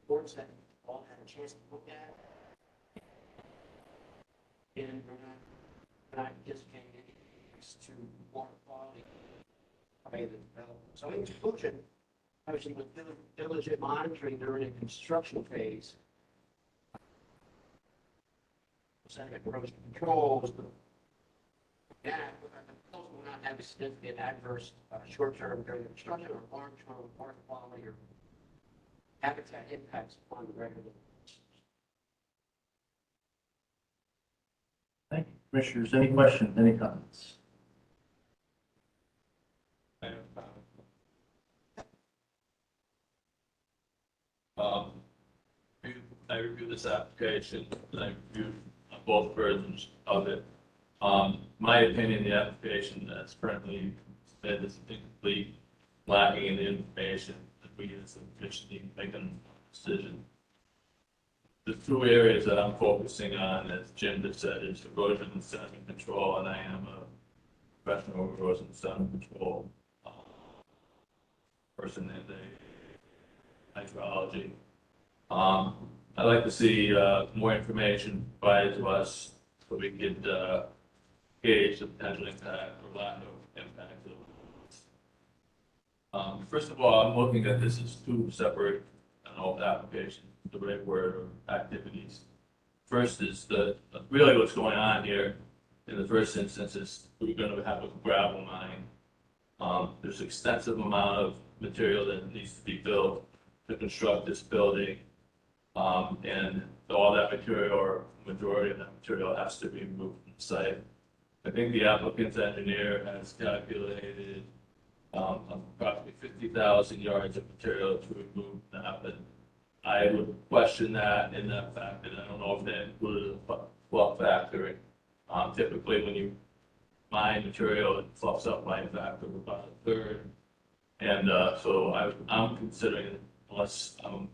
Speaker 9: reports that all had a chance to look at. And we're not anticipating any increase to water quality by the development. So in conclusion, obviously with diligent monitoring during the construction phase, sediment erosion controls, yeah, those will not have a significant adverse short-term during the construction or long-term water quality or habitat impacts on the regular.
Speaker 4: Thank you. Commissioners, any questions, any comments?
Speaker 3: I have a comment. I reviewed this application, and I reviewed both versions of it. My opinion, the application that's currently submitted is incomplete, lacking in the information that we as a commission need to make a decision. The two areas that I'm focusing on, as Jim just said, is erosion and sediment control, and I am a professional erosion and sediment control person in the hydrology. I'd like to see more information provided to us so we could gauge the potential impact or lack of impact. First of all, I'm looking at this as two separate, I don't know if applications, the right word, or activities. First is really what's going on here in the first instance is we're going to have a gravel mine. There's extensive amount of material that needs to be built to construct this building. And all that material, or majority of that material, has to be removed from the site. I think the applicant's engineer has calculated approximately 50,000 yards of material to remove now, but I would question that in that fact that I don't know if that included a fluff factor. Typically, when you mine material, it fluffs up by a factor of about a third. And so I'm considering, unless I'm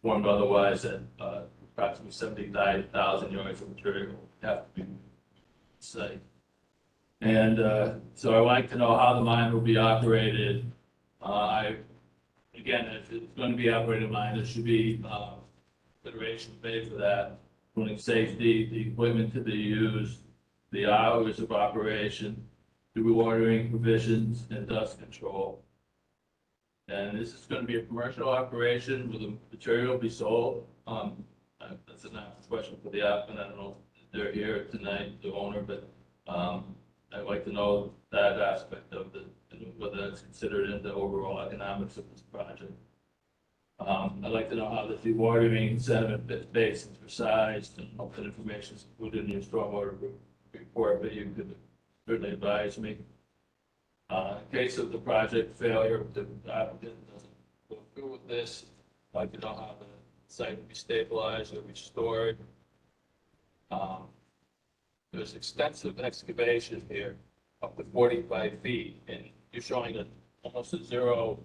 Speaker 3: informed otherwise, that approximately 70,000 yards of material have to be site. And so I'd like to know how the mine will be operated. Again, if it's going to be operated mine, there should be consideration made for that, including safety, the equipment to be used, the hours of operation, the watering provisions, and dust control. And this is going to be a commercial operation. Will the material be sold? That's a nice question for the applicant. I don't know if they're here tonight, the owner, but I'd like to know that aspect of it, and whether that's considered in the overall economics of this project. I'd like to know how the dewatering sediment basins are sized, and hope that information is included in your stormwater report, but you could certainly advise me. In case of the project failure, if the applicant doesn't go through with this, I'd like to know how the site will be stabilized or restored. There's extensive excavation here, up to 45 feet, and you're showing almost a zero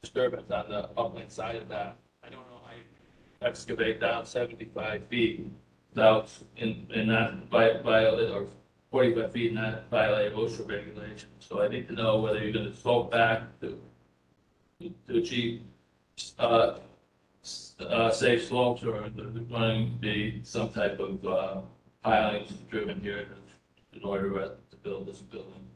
Speaker 3: disturbance on the upland side of that. I don't know how you excavate down 75 feet without in that violate, or 45 feet and not violate OSHA regulations. So I need to know whether you're going to slope back to achieve safe slopes, or there's going to be some type of pilings driven here in order to build this building.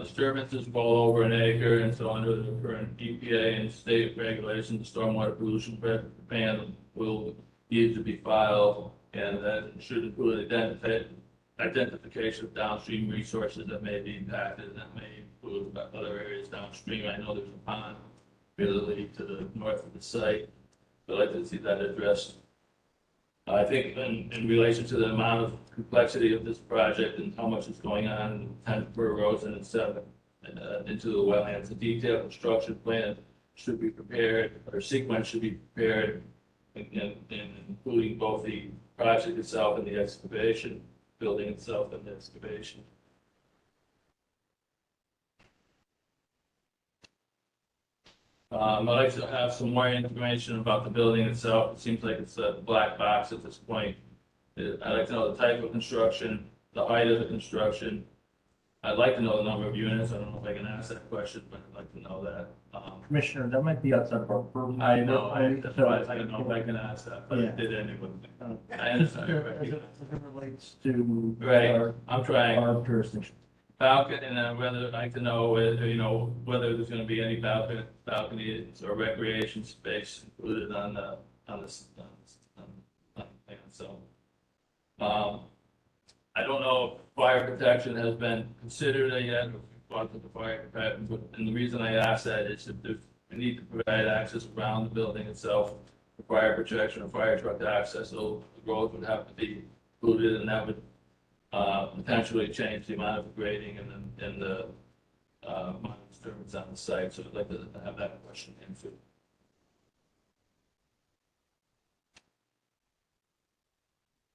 Speaker 3: Disturbance is well over an acre, and so under the current EPA and state regulations, the stormwater pollution ban will need to be filed, and that should include identification of downstream resources that may be impacted, and that may include other areas downstream. I know there's a pond immediately to the north of the site. I'd like to see that addressed. I think in relation to the amount of complexity of this project and how much is going on, 10 per roads and 7 into the wetlands, the detailed construction plan should be prepared, or sequence should be prepared, including both the project itself and the excavation, building itself and the excavation. I'd like to have some more information about the building itself. It seems like it's a black box at this point. I'd like to know the type of construction, the height of the construction. I'd like to know the number of units. I don't know if I can ask that question, but I'd like to know that.
Speaker 4: Commissioner, that might be outside of our purview.
Speaker 3: I know, that's why I don't know if I can ask that, but I did anyway. I understand.
Speaker 4: As it relates to.
Speaker 3: Right, I'm trying.
Speaker 4: Our jurisdiction.
Speaker 3: Balcony, and whether I'd like to know whether, whether there's gonna be any balconies or recreation space included on the plan, so. I don't know if fire protection has been considered yet, or if we've gone to the fire protection, but, and the reason I ask that is if there's, we need to provide access around the building itself, for fire protection or fire truck access, so the road would have to be included, and that would potentially change the amount of grading and the amount of disturbance on the site, so I'd like to have that question answered.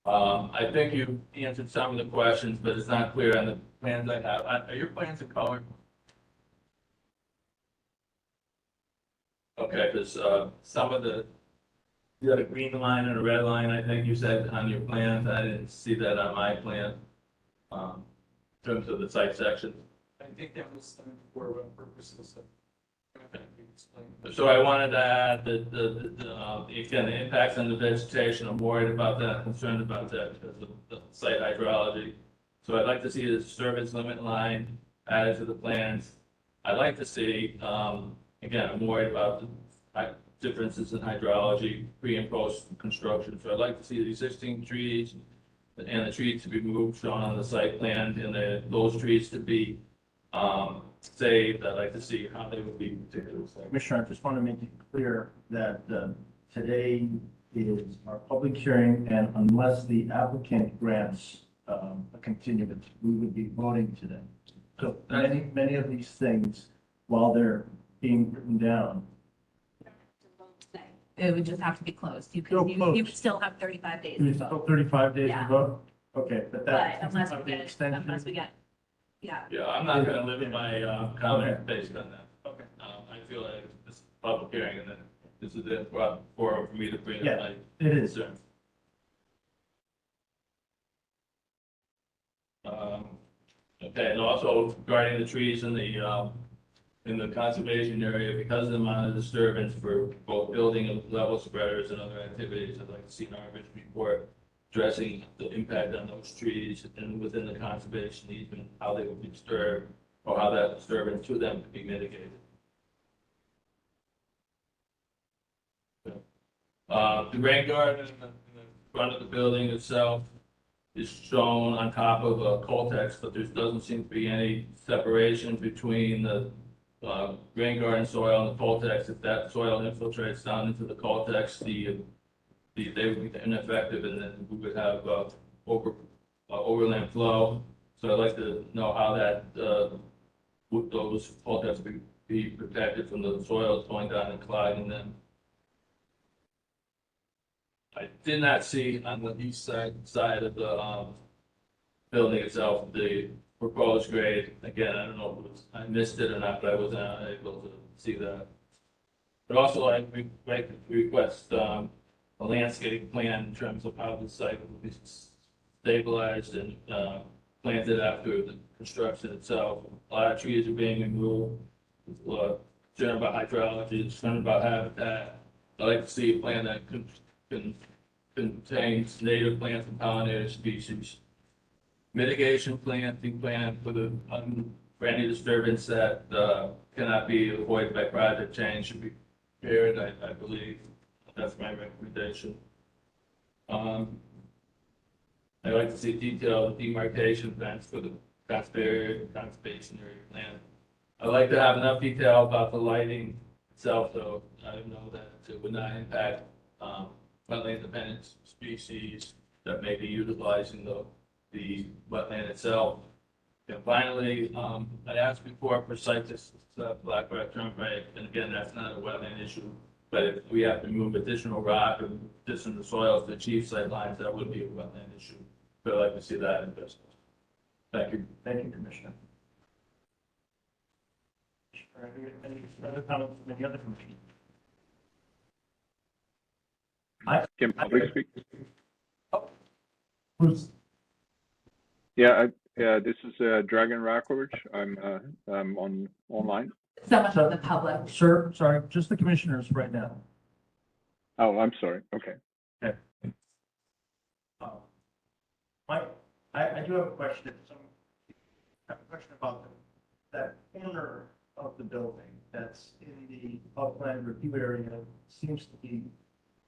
Speaker 3: I think you answered some of the questions, but it's not clear on the plans I have. Are your plans in color? Okay, because some of the, you had a green line and a red line, I think you said on your plans. I didn't see that on my plan. In terms of the site section.
Speaker 7: I think that was done for purposes of.
Speaker 3: So I wanted to add that again, the impacts on the vegetation, I'm worried about that, concerned about that because of the site hydrology. So I'd like to see the disturbance limit line added to the plans. I'd like to see, again, I'm worried about the differences in hydrology, pre and post construction. So I'd like to see the existing trees and the trees to be moved, shown on the site plan, and those trees to be saved. I'd like to see how they would be particularly saved.
Speaker 4: Commissioner, I just want to make it clear that today is our public hearing, and unless the applicant grants a continuance, we would be voting today. So many of these things, while they're being written down.
Speaker 2: It would just have to be closed. You
Speaker 4: Still
Speaker 2: could, you
Speaker 4: closed.
Speaker 2: would still have 35 days.
Speaker 4: It's
Speaker 2: to vote.
Speaker 4: still 35 days to
Speaker 2: Yeah.
Speaker 4: vote? Okay, but
Speaker 2: But
Speaker 4: that.
Speaker 2: unless
Speaker 4: of
Speaker 2: we
Speaker 4: the
Speaker 2: get,
Speaker 4: extension.
Speaker 2: unless we get, yeah.
Speaker 3: Yeah, I'm not gonna limit my comment based on that.
Speaker 4: Okay.
Speaker 3: I feel like this is a public hearing, and then this is it for me to bring
Speaker 4: Yeah,
Speaker 3: up my
Speaker 4: It is.
Speaker 3: concerns. Okay, and also regarding the trees in the conservation area, because of the amount of disturbance for both building and level spreaders and other activities, I'd like to see an arbor report addressing the impact on those trees and within the conservation easement, how they would be disturbed, or how that disturbance to them could be mitigated. The rain garden in the front of the building itself is shown on top of a Coltex, but there doesn't seem to be any separation between the rain garden soil and the Coltex. If that soil infiltrates down into the Coltex, they would be ineffective, and then we would have overland flow. So I'd like to know how that would those Coltex be protected from the soils going down and clogging them. I did not see on the east side of the building itself the proposed grade. Again, I don't know if I missed it or not, but I was not able to see that. But also, I request a landscape plan in terms of how the site will be stabilized and planted after the construction itself. A lot of trees are being removed. Concern about hydrology, concern about habitat. I'd like to see a plan that contains native plants and pollinator species. Mitigation planting plan for any disturbance that cannot be avoided by project change should be prepared, I believe. That's my recommendation. I'd like to see detailed demarcation plans for the conservation area plan. I'd like to have enough detail about the lighting itself, so I know that it would not impact, wetland dependent species that may be utilizing the wetland itself. And finally, I asked before for site distance, Black Rock Turnpike, and again, that's not a wetland issue. But if we have to move additional rock or additional soils to achieve sight lines, that would be a wetland issue. But I'd like to see that in business. Thank you.
Speaker 4: Thank you, Commissioner. Any other comments from any other commission?
Speaker 10: Can public speak?
Speaker 4: Who's,
Speaker 10: Yeah, this is Dragon Rakovic. I'm online.
Speaker 2: Someone from the public.
Speaker 4: sir, sorry, just the commissioners right now.
Speaker 10: Oh, I'm sorry. Okay.
Speaker 4: Mike, I do have a question. I have a question about that corner of the building that's in the upland review area, seems to be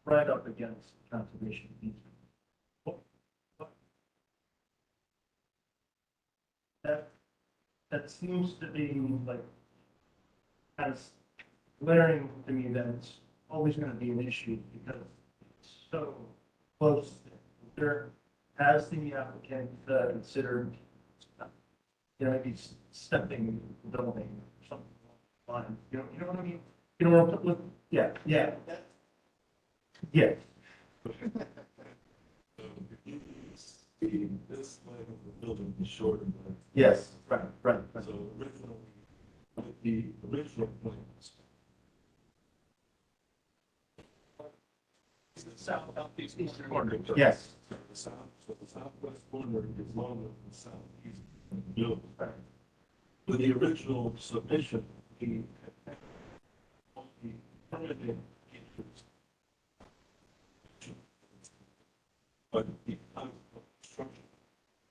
Speaker 4: right up against conservation easement. That seems to be like, kind of glaring to me that it's always gonna be an issue because it's so close. There, has the applicant considered, maybe stepping the building or something along the line? You know what I mean? You know what I'm, look, yeah. Yeah,
Speaker 8: This line of the building is shorter than.
Speaker 4: yes, right.
Speaker 8: So originally, with the original plans.
Speaker 7: It's the southeast
Speaker 4: Corner, yes.
Speaker 8: So the southwest corner is longer than the southeast of the building. With the original submission, the permitting interest. But the construction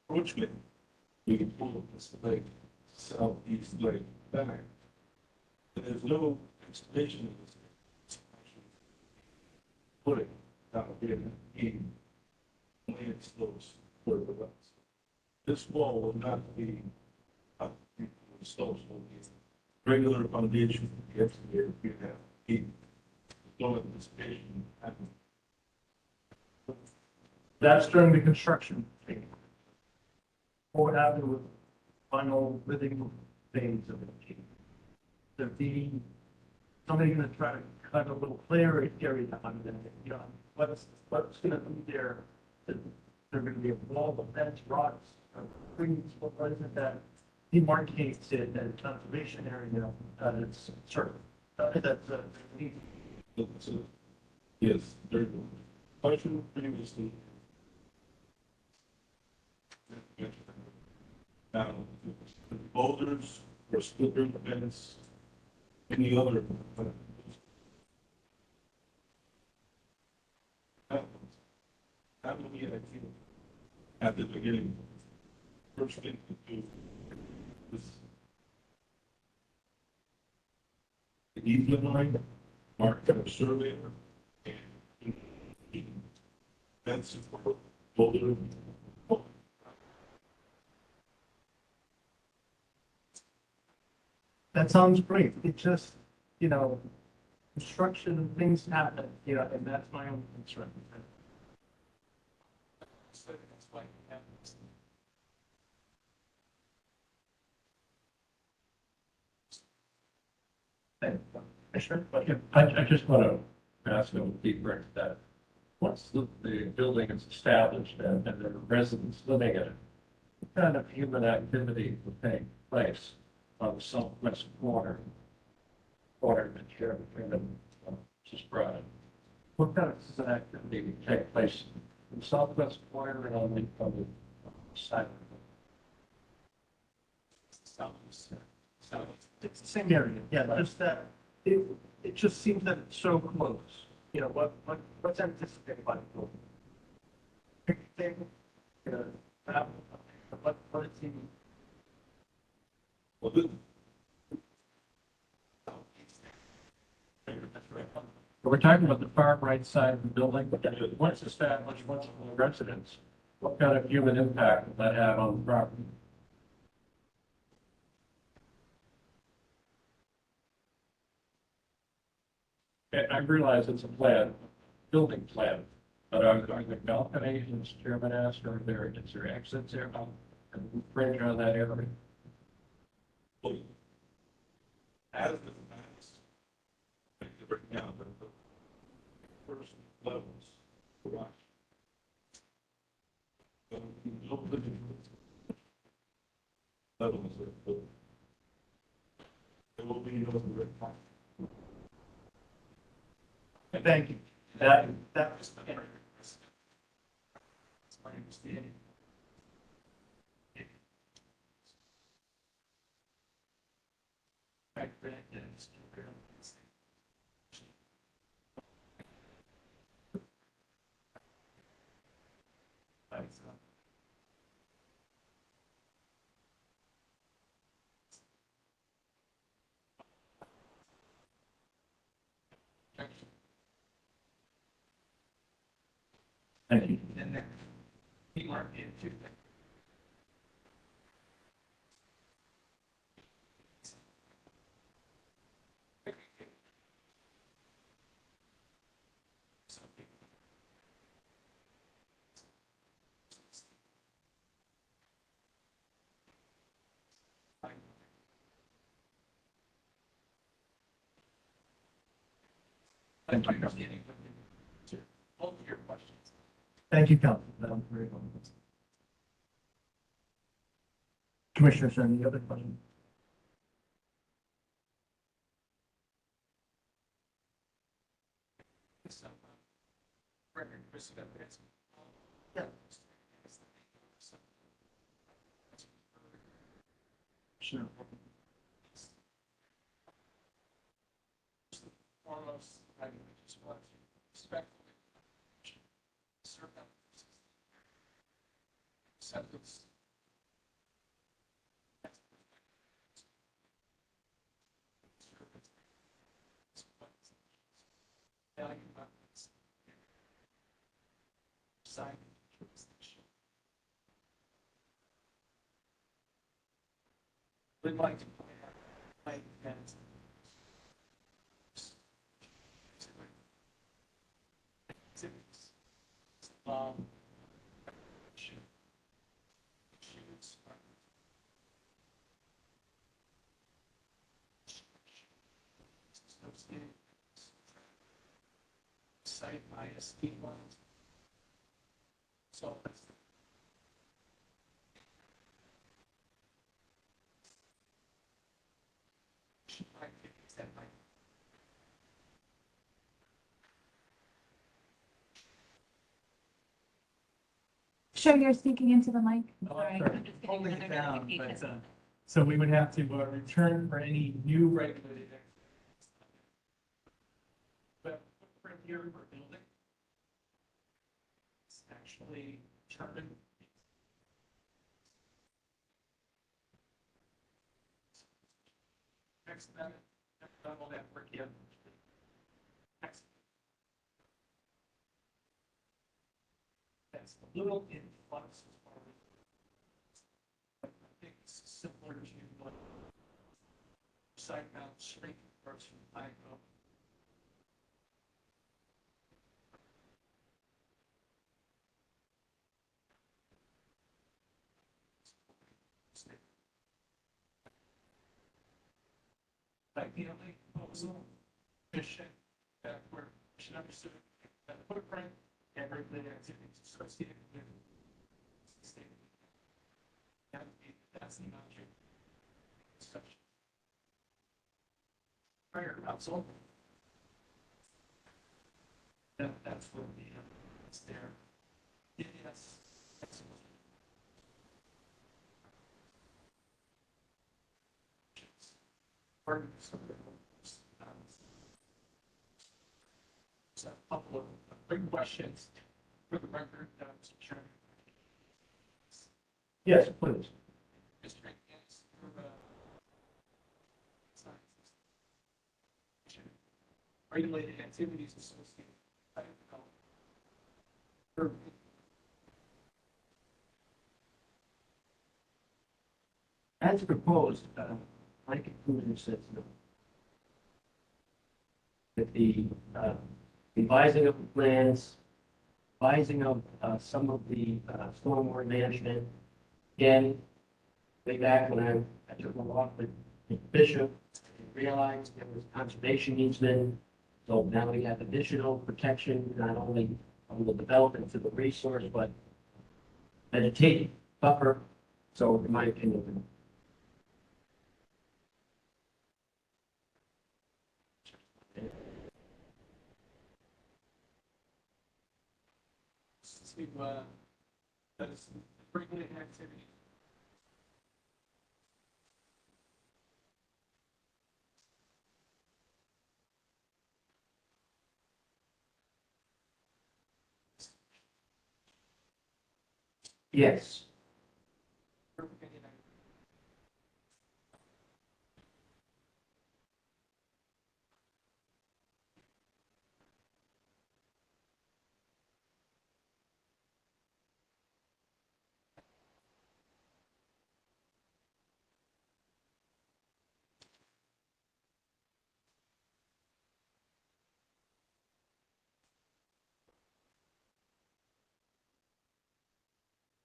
Speaker 8: approachment, we can pull this leg, southeast leg back. And there's no explanation of this. Putting down here in land slopes further west. This wall will not be up, the slopes will be regular foundation, the excavator, we have heat. No anticipation happening.
Speaker 4: That's during the construction phase. What would happen with final living phase of it? There'd be somebody gonna try to cut a little clear area on it, what's gonna be there? They're gonna be a wall of fence rocks, trees, what is it that demarcates it as conservation area, it's certain, that's,
Speaker 8: Yes, there's partial previously. Now, the boulders or splitter fence, any other. That would be an idea at the beginning. First thing to do is the easement line, mark a surveyor, and fence for boulder.
Speaker 4: that sounds great, it just, construction, things happen, and that's my own concern.
Speaker 7: That's why we have this.
Speaker 4: Sure.
Speaker 11: I just want to ask a little deeper into that. Once the building is established and there are residents living in it, what kind of human activity would take place on the southwest corner? Corner of the chair between them, just brought it. What kind of human activity would take place in the southwest corner and on the side?
Speaker 4: It's the same area, yeah, just that, it just seems that it's so close, what's anticipated by the building? Thing, what it seems.
Speaker 8: Well, good.
Speaker 11: We're talking about the far right side of the building, once established, once the residents, what kind of human impact would that have on the property? I realize it's a plan, building plan, but are there balconies, as Chairman asked, or is there exits there? Bridge on that area?
Speaker 8: As the max, right now, the first levels, garage. No living levels of the. There will be no red line.
Speaker 4: Thank you. That was.
Speaker 1: That's my understanding. Back then, it's fairly the same.
Speaker 4: Thank you.
Speaker 1: And then, he marked it too.
Speaker 4: Thank you.
Speaker 1: Understanding both of your questions.
Speaker 4: Thank you, Council. That was very helpful. Commissioners, any other questions?
Speaker 1: So, record, Chris, you got this.
Speaker 9: Yeah.
Speaker 4: Sure.
Speaker 1: Foremost, I just want to respectfully serve them. Acceptance. Value weapons. Sign jurisdiction. We'd like to point out, like, that activities. Issues are associated site ISD lines. So that's that might
Speaker 2: Sure, you're speaking into the mic.
Speaker 4: Oh,
Speaker 2: Sorry,
Speaker 4: sorry.
Speaker 2: I'm just getting
Speaker 4: Holding it
Speaker 2: another
Speaker 4: down,
Speaker 2: notification.
Speaker 4: but, so we would have to return for any new regulated.
Speaker 1: But footprint here for building. It's actually determined. Next amendment, level network here. Next. That's a little influx as far as. I think it's similar to what site mount shrink versus IO. Ideally, also, mission, that we're mission understood, that footprint, and regulated activities associated with state. That's the object. Such. Fire council. That's what the, it's there. Yes. Excellent. Pardon, so a couple of quick questions for the record, Mr. Chairman.
Speaker 4: Yes, please.
Speaker 1: Mr. Yes, regulated activities associated.
Speaker 9: As proposed, my conclusion says no. with the revising of the plans, revising of some of the stormwater management. Again, way back when I took a walk with Bishop, I realized there was conservation easement. So now we have additional protection, not only on the development of the resource, but vegetative buffer. So in my opinion,
Speaker 7: that is regulated activity.
Speaker 9: yes.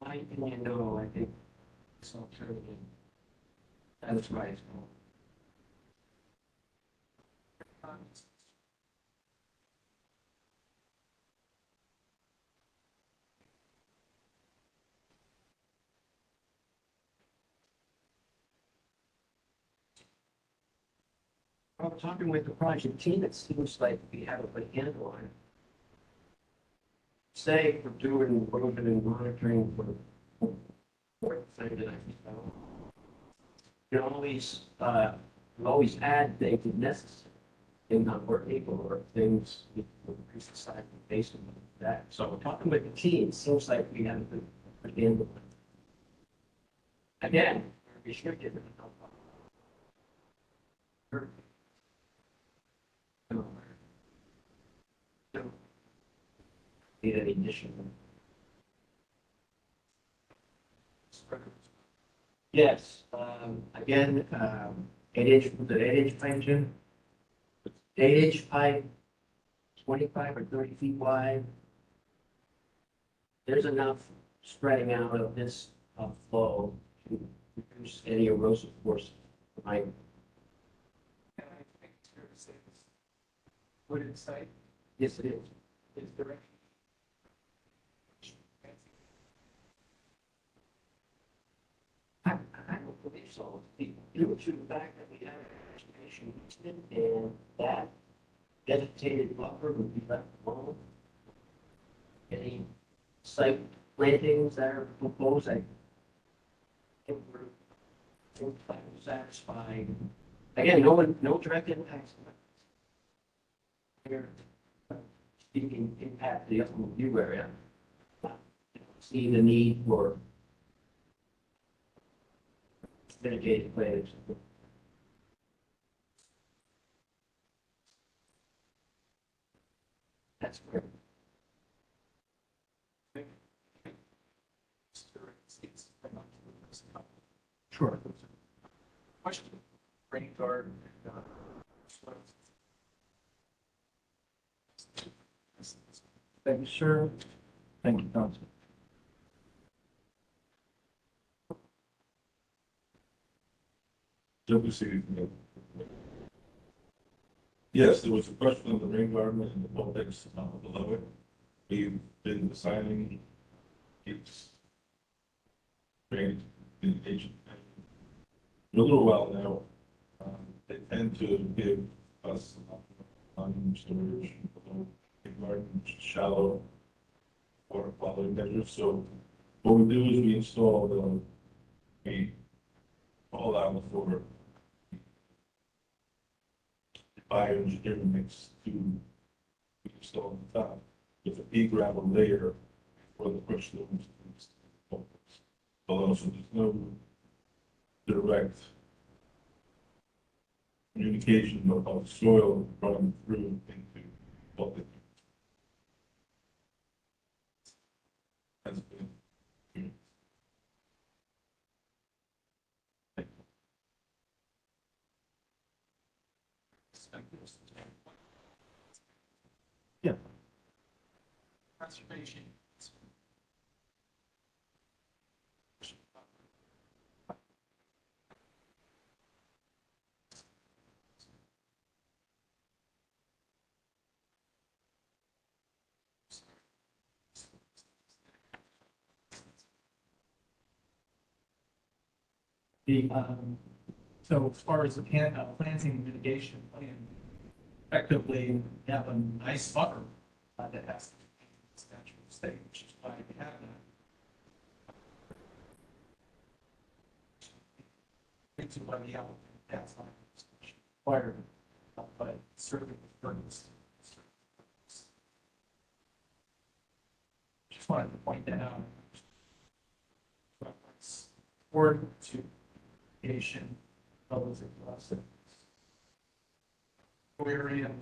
Speaker 9: My opinion, no, I think it's alternative. That is right. Well, talking with the project team, it seems like we have a good handle on it. Say we're doing erosion and monitoring for thing that I think about. You always add things if necessary, things not working or things with increase the size of the basin of that. So talking with the team, it seems like we have a good handle on it. Again, we're restricted. Need any additional? Yes, again, 8-inch, with an 8-inch pipe, Jim? 8-inch pipe, 25 or 30 feet wide. There's enough spreading out of this flow to reduce any erosive force. Right?
Speaker 7: And I think it's fair to say this. Wooded site
Speaker 9: Yes, it is.
Speaker 7: is direction.
Speaker 9: I don't believe so. Due to the fact that we have vegetation easement and that vegetated buffer would be left alone. Any site plantings that are proposed, I think we're satisfied. Again, no direct impacts. Here, speaking impact the upland view area. See the need for mitigated plans. That's great.
Speaker 4: Sure.
Speaker 7: Question, rain garden.
Speaker 4: Thank you, sir. Thank you, Council.
Speaker 8: WC. Yes, there was a question of the rain garden and the voltage below it. We've been designing its drainage mitigation. For a little while now, they tend to give us storage below the garden, which is shallow water quality measures. So what we do is we install we all out for bioengineering mix to install on the top with a pea gravel layer for the crushed stones. Although, so there's no direct communication of soil running through into what it has been.
Speaker 7: conservation. So as far as the planting mitigation plan, effectively, we have a nice buffer that has to be natural state, which is why we have that. Into what the applicant has on required, but certainly the purpose. Just wanted to point that out. Reference or to mitigation of those exhausted. We're in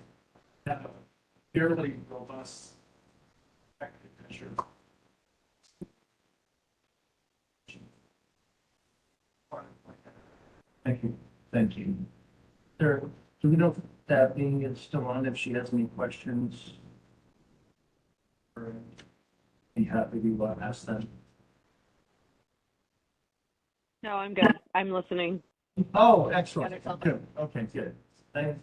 Speaker 7: have a fairly robust effective measure.
Speaker 4: Thank you. Thank you. There, do we know if that being is still on, if she has any questions? Or be happy to ask them.
Speaker 12: No, I'm good. I'm listening.
Speaker 4: Oh, excellent. Good. Okay, good. Thanks.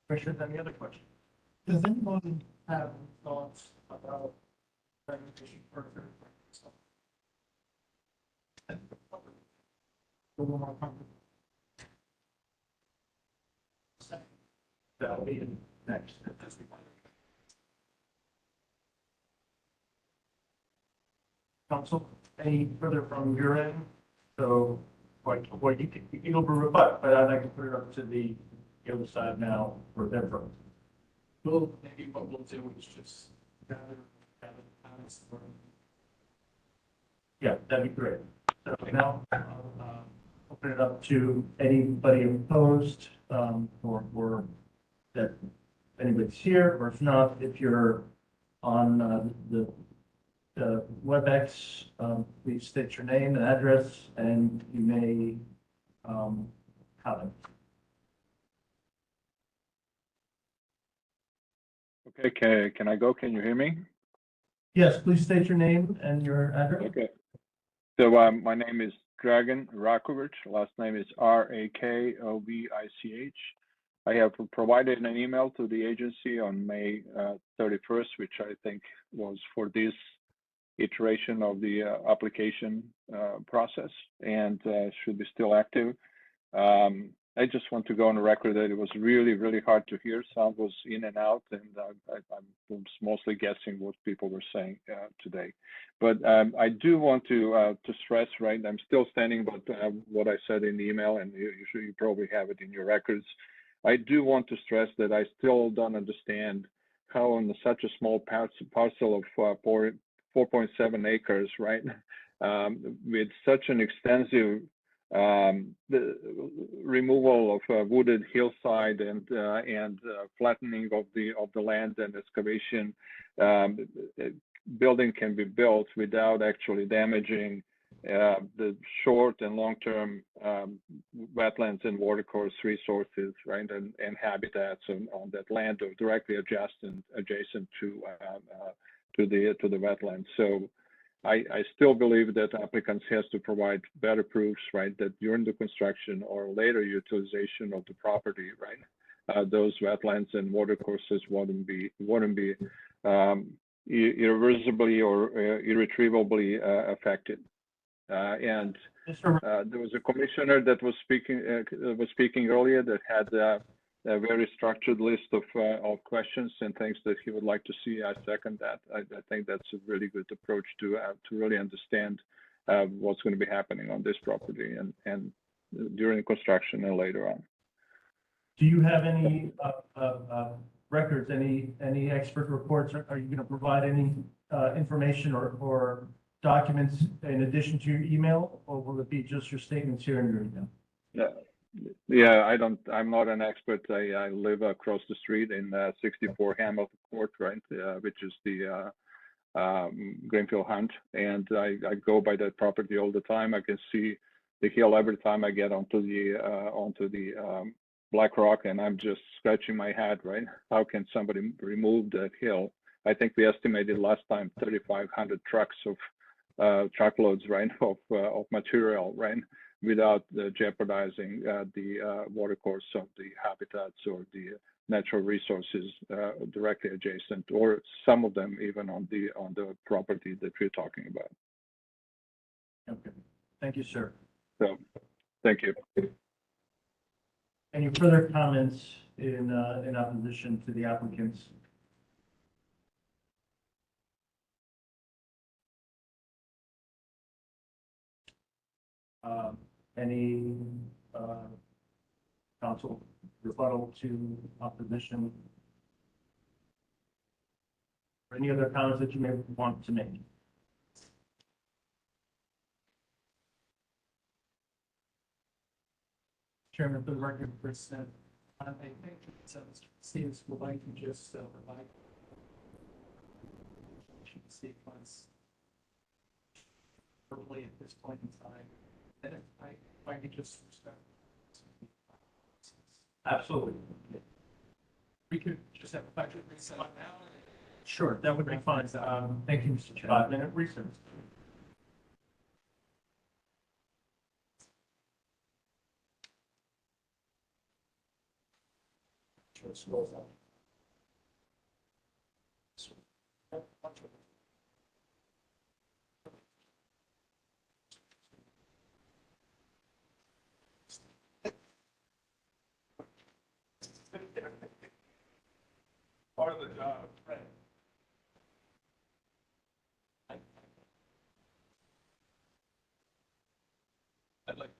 Speaker 4: Commissioner, any other questions?
Speaker 7: Does anyone have thoughts about fragmentation further?
Speaker 4: That'll be in next. Council, any further from your end? So, what you can go rebut, but I'd like to put it up to the other side now for their vote.
Speaker 7: Well, maybe what we'll do is just gather comments.
Speaker 4: Yeah, that'd be great. So now, I'll open it up to anybody opposed, or that anybody's here, or if not, if you're on the WebEx, please state your name and address, and you may comment.
Speaker 10: Okay, can I go? Can you hear me?
Speaker 4: Yes, please state your name and your address.
Speaker 10: Okay. So my name is Dragan Rakovic. Last name is Rakovich. I have provided an email to the agency on May 31st, which I think was for this iteration of the application process, and should be still active. I just want to go on the record that it was really, really hard to hear. Sound was in and out, and I was mostly guessing what people were saying today. But I do want to stress, right, I'm still standing by what I said in the email, and you probably have it in your records. I do want to stress that I still don't understand how on such a small parcel of 4.7 acres, right, with such an extensive the removal of wooded hillside and flattening of the land and excavation, building can be built without actually damaging the short and long-term wetlands and watercourse resources, right, and habitats on that land or directly adjacent to the wetlands. So I still believe that applicants has to provide better proofs, right, that during the construction or later utilization of the property, right, those wetlands and watercourses wouldn't be irreversibly or irretrievably affected. And there was a commissioner that was speaking earlier that had a very structured list of questions and things that he would like to see. I second that. I think that's a really good approach to really understand what's going to be happening on this property and during construction and later on.
Speaker 4: Do you have any records, any expert reports? Are you going to provide any information or documents in addition to your email, or will it be just your statements here in your email?
Speaker 10: Yeah, I'm not an expert. I live across the street in 64 Hamilton Court, right, which is the Greenfield Hunt, and I go by that property all the time. I can see the hill every time I get onto the Black Rock, and I'm just scratching my head, right? How can somebody remove that hill I think we estimated last time 3,500 trucks of truckloads, right, of material, right, without jeopardizing the watercourse of the habitats or the natural resources directly adjacent, or some of them even on the property that we're talking about.
Speaker 4: Okay, thank you, sir.
Speaker 10: So, thank you.
Speaker 4: Any further comments in opposition to the applicants? Any council rebuttal to opposition? Or any other comments that you may want to make?
Speaker 7: Chairman, for the record, percent, I think students would like to just provide sequence verbally at this point in time. And if I could just start.
Speaker 4: Absolutely.
Speaker 7: We could just have a budget reset now.
Speaker 4: Sure, that would be fine. Thank you, Mr. Chair. 5-minute recess.
Speaker 3: Part of the job. Right. I'd like.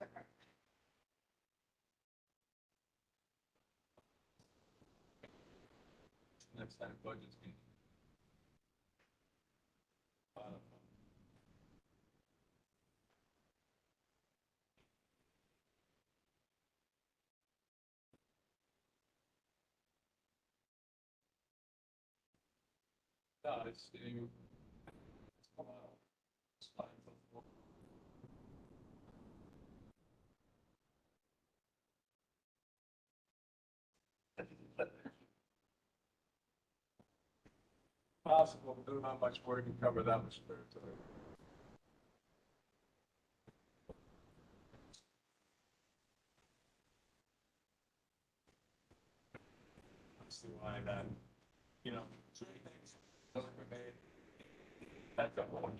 Speaker 7: Okay.
Speaker 3: Next time budget's meeting. No, it's you. Possible, but there's not much work to cover that much territory. That's the why that, you know, certain things don't remain. That's the one.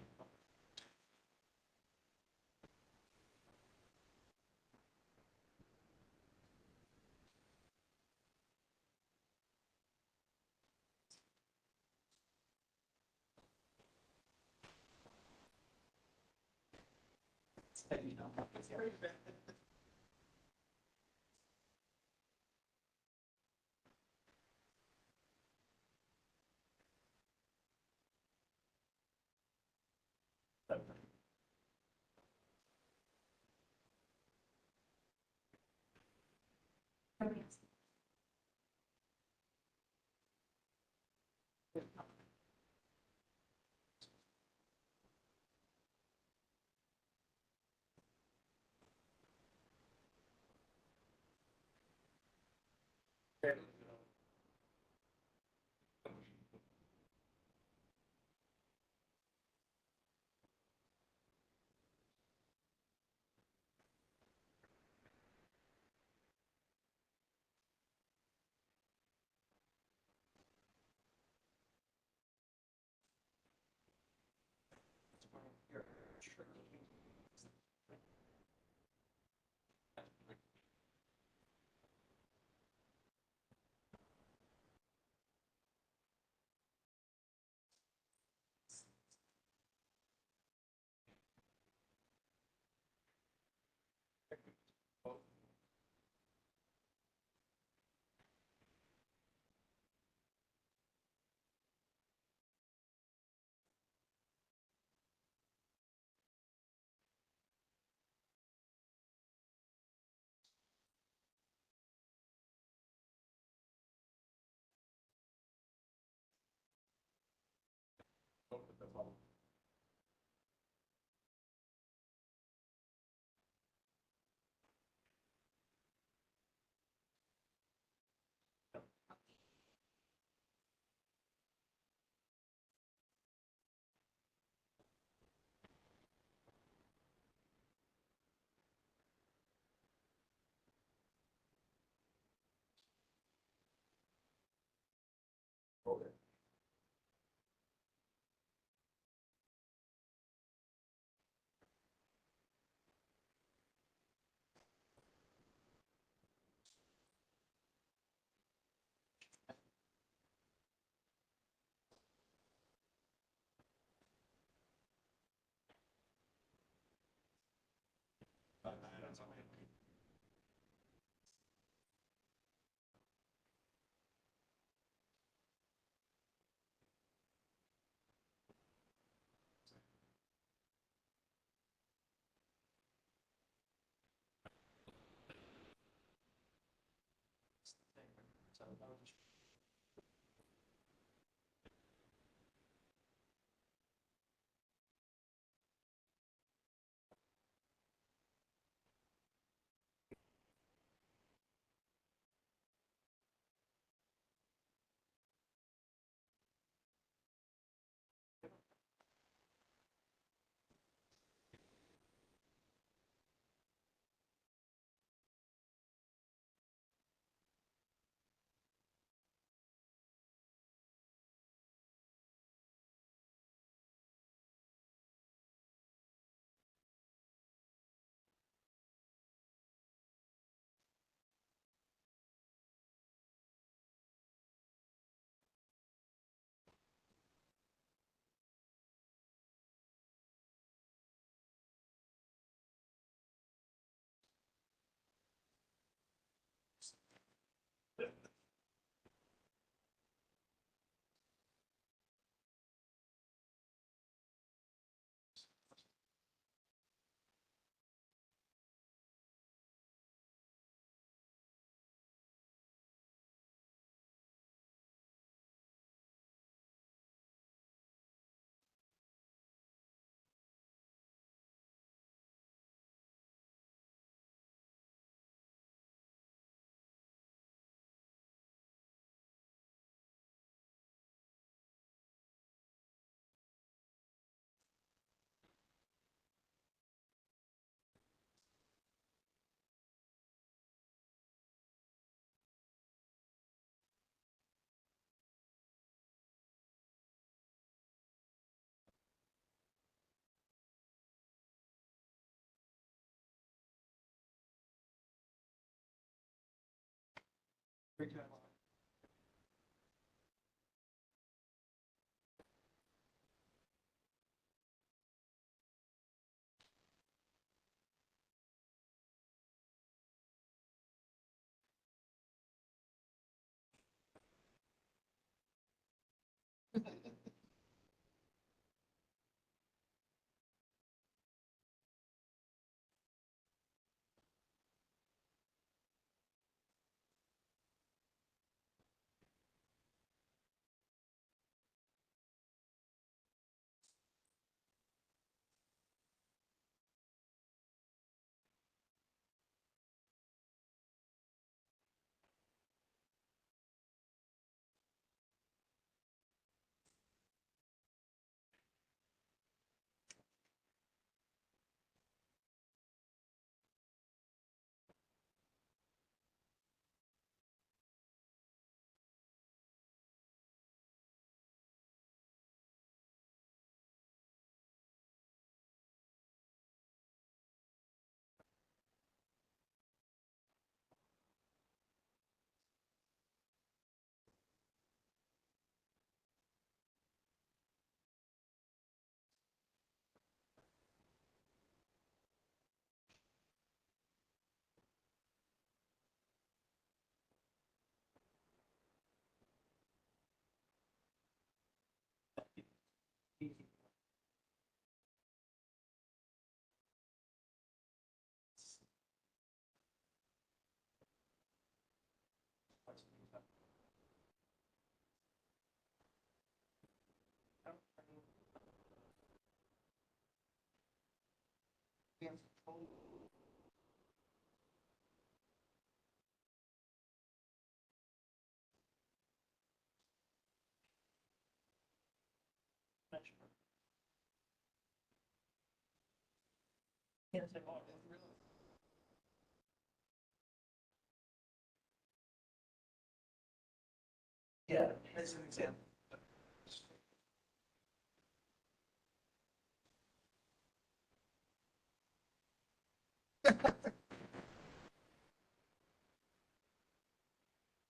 Speaker 4: Yeah, as an example.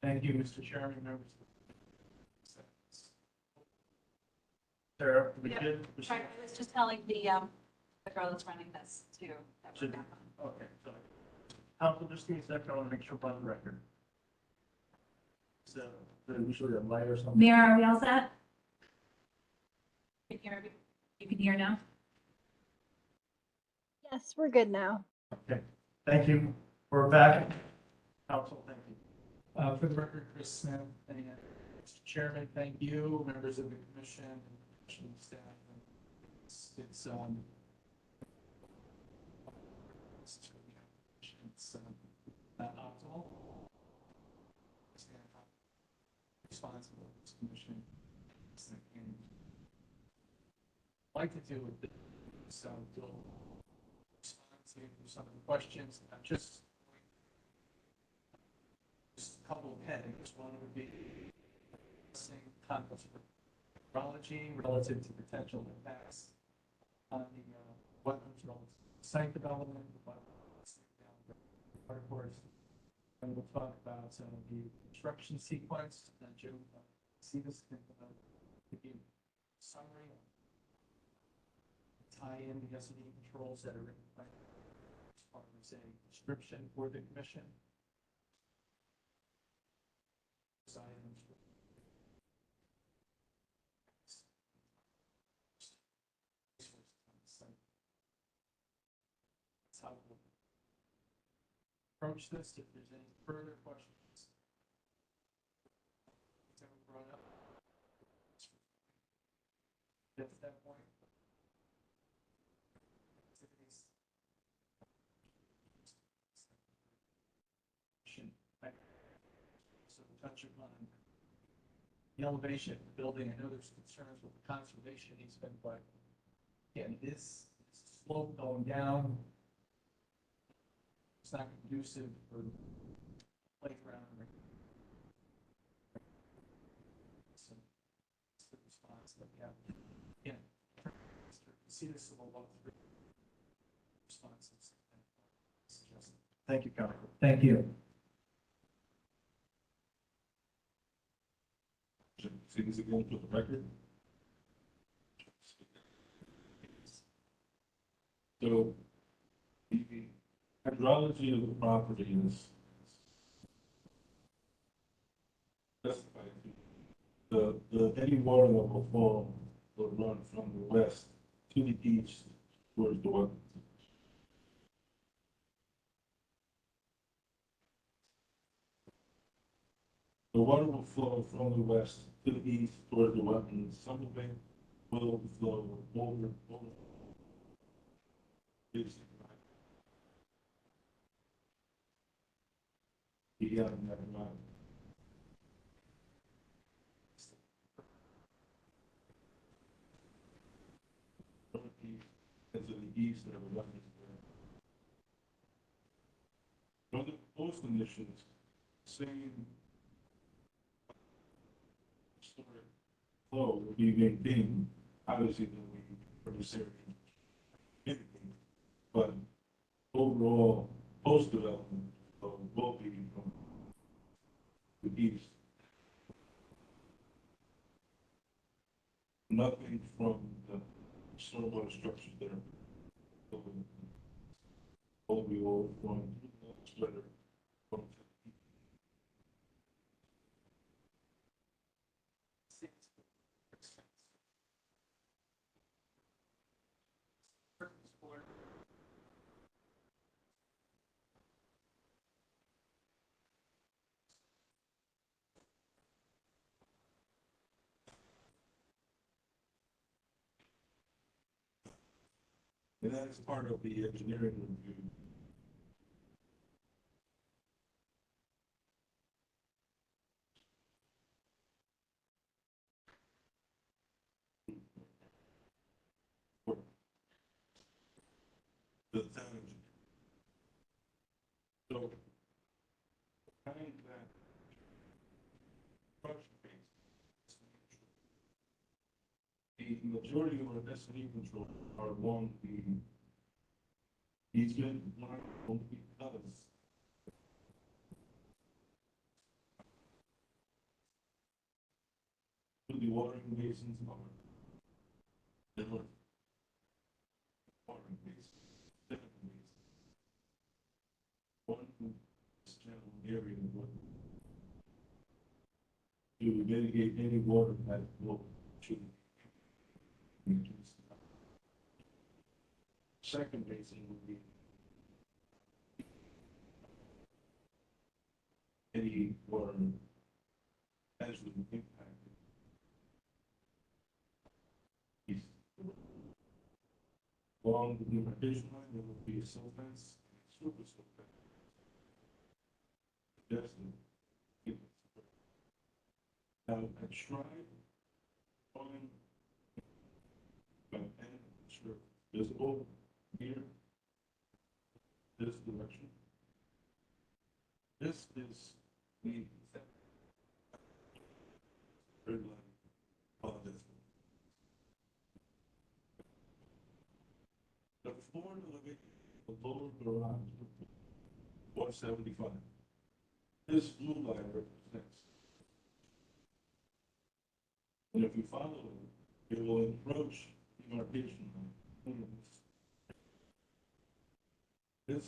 Speaker 4: Thank you, Mr. Chairman, members. Sarah, we
Speaker 2: Yeah.
Speaker 4: good?
Speaker 2: Sorry, I was just telling the girl that's running this to. that we're
Speaker 4: Should-
Speaker 2: back on.
Speaker 4: Okay, sorry. Council, just give me a second, I want to make sure we're on the record. So, usually a light or something.
Speaker 2: Mira, are we all set? You can hear now?
Speaker 5: Yes, we're good now.
Speaker 4: Okay, thank you. We're back. Council, thank you.
Speaker 7: For the record, Chris Smith, and Mr. Chairman, thank you, members of the commission, and commission staff. It's not optimal. Responsible for this commission. And I'd like to do with this, so we'll respond to some of the questions, not just a couple of headings. One would be discussing conflicts of hydrology relative to potential impacts on the wetlands relative to site development, the water course. And we'll talk about the construction sequence, and Joe, see this, give you a summary, tie in the S&E controls that are in place as part of, say, description for the commission. Items. That's how we'll approach this. If there's any further questions that were brought up, get to that point. Activities. So we'll touch upon the elevation of the building. I know there's concerns with the conservation easement, but again, this slope going down, it's not conducive for playground. So it's the response that we have. Again, see this a little through responses.
Speaker 4: Thank you, Council. Thank you.
Speaker 8: Say this again for the record. So, the hydrology of the property is specified. The any water that will fall will run from the west to the east towards the wetlands. The water will flow from the west to the east toward the wetlands. Some of it will flow over. Beyond that line. And to the east of the wetlands. From the proposed conditions, same historic flow will be maintained, obviously, there will be produce area, but overall, post-development flow will be from the east. Nothing from the stormwater structures that are will be all going through the spreader. And that is part of the engineering review. The town engineer. So, kind that construction phase, the majority of our destiny control are along the easement line only because the watering basins are different. Watering basins, different basins. One general area would to mitigate any water that will to second basin would be any water as would impact east. Along the demarcation line, there will be a silt fence, super silt fence. Suggested. Now, at Shrine, on, and sure, visible here, this direction. This is the third line of this. The floor elevation, the lower garage, 175. This blue line represents. And if you follow it, it will approach demarcation line. This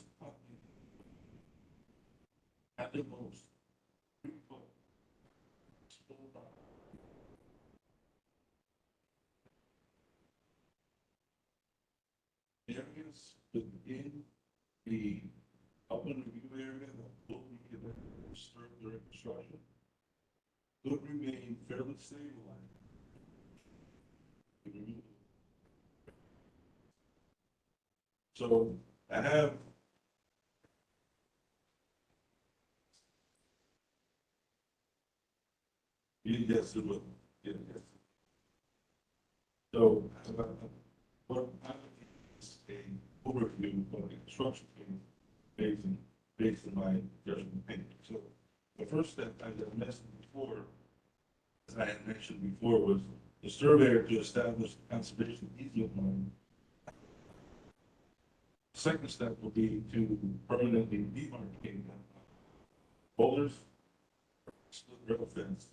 Speaker 8: at the most 3 foot. Areas within the upland review area that will be disturbed during construction could remain fairly stabilized. So I have yes, it will. Yes. So what I is a overview of the construction phase based on my judgment opinion. So the first step, as I mentioned before, as I had mentioned before, was the surveyor to establish the conservation easement line. Second step will be to permanently demarcate boulders, split rail fence.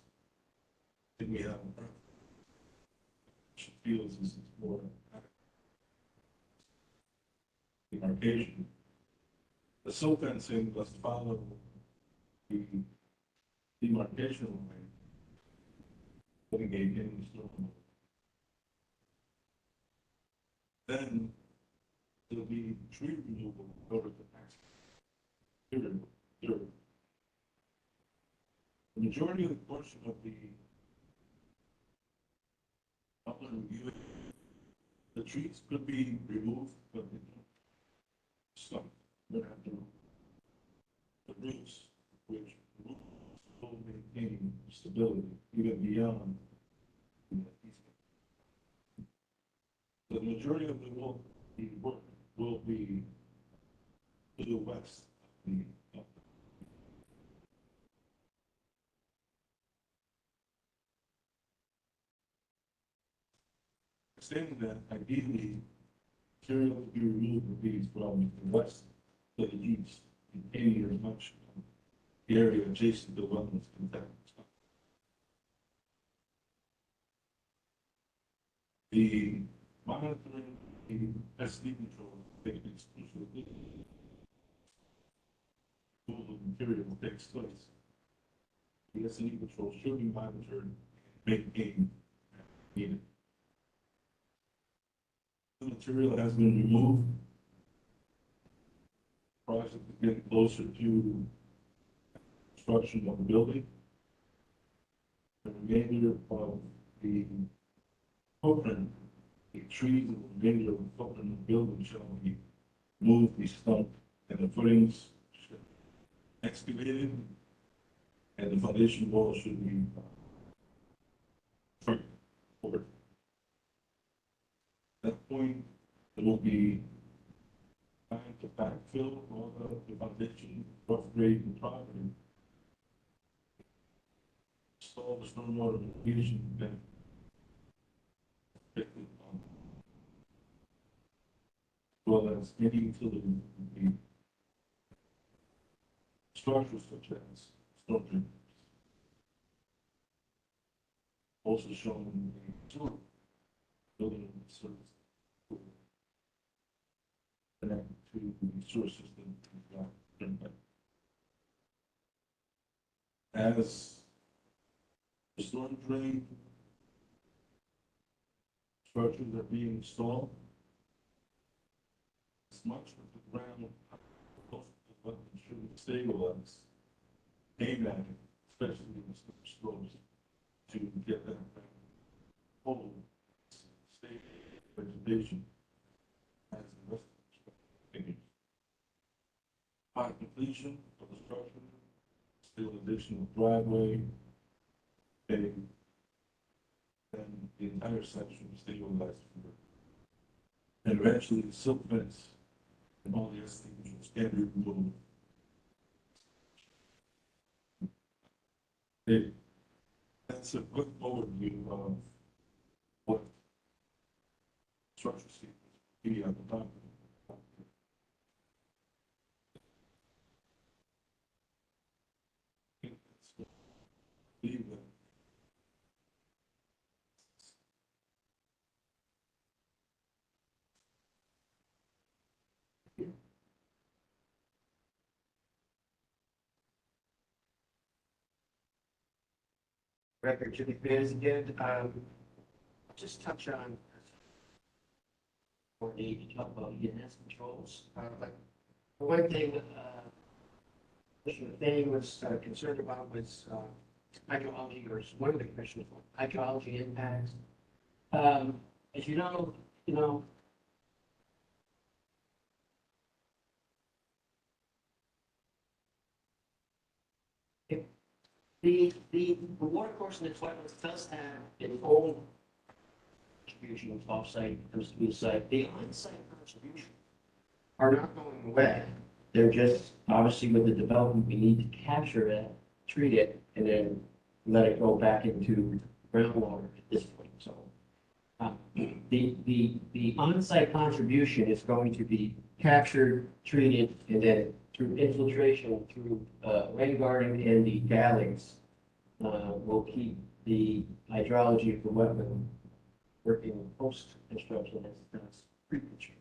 Speaker 8: Then we have feels this is more demarcation. The silt fencing must follow the demarcation line, mitigate any storm. Then there'll be tree removal over the next period. The majority of the portion of the upland review, the trees could be removed, but they don't stop. But after the roots, which will maintain stability even beyond the easement. The majority of the work will be to the west of the saying that ideally material to be removed would be from the west to the east, containing as much area adjacent to wetlands contact. The monitoring the SD control taken exclusively removal of material takes place. The SD control should be monitored and maintained needed. The material has been removed. Project is getting closer to construction of the building. The remainder of the footprint the trees and the remainder of the footprint of the building shall be moved, be stumped, and the footings excavated, and the foundation wall should be firm, over. At that point, there will be time to backfill all the foundation, rough grade and property. Install the stormwater mitigation plan. Well, as any utility, the structures such as storm drain. Also shown in the sewer building service. Connected to the sewer system. As the storm drain structures are being installed, as much of the ground should stabilize, aim at it, especially in the slopes, to get that whole state vegetation as the rest of the continues. Upon completion of the structure, stabilization of driveway, paving, then the entire section is stabilized. And eventually the silk fence and all the extinguishers can be removed. That's a quick overview of what structure be on the top.
Speaker 9: Record to be clear again, just touch on or need to talk about ENS controls. Like, the one thing, Commissioner Thane was concerned about was hydrology, or one of the commissioners, hydrology impacts. As you know, if the water course in the Wetlands does have its own contribution of off-site versus on-site. The on-site contribution are not going away. They're just, obviously with the development, we need to capture it, treat it, and then let it go back into groundwater at this point. So the on-site contribution is going to be captured, treated, and then through infiltration, through rain garden and the galleys, will keep the hydrology of the wetland working post-construction as pre-construction.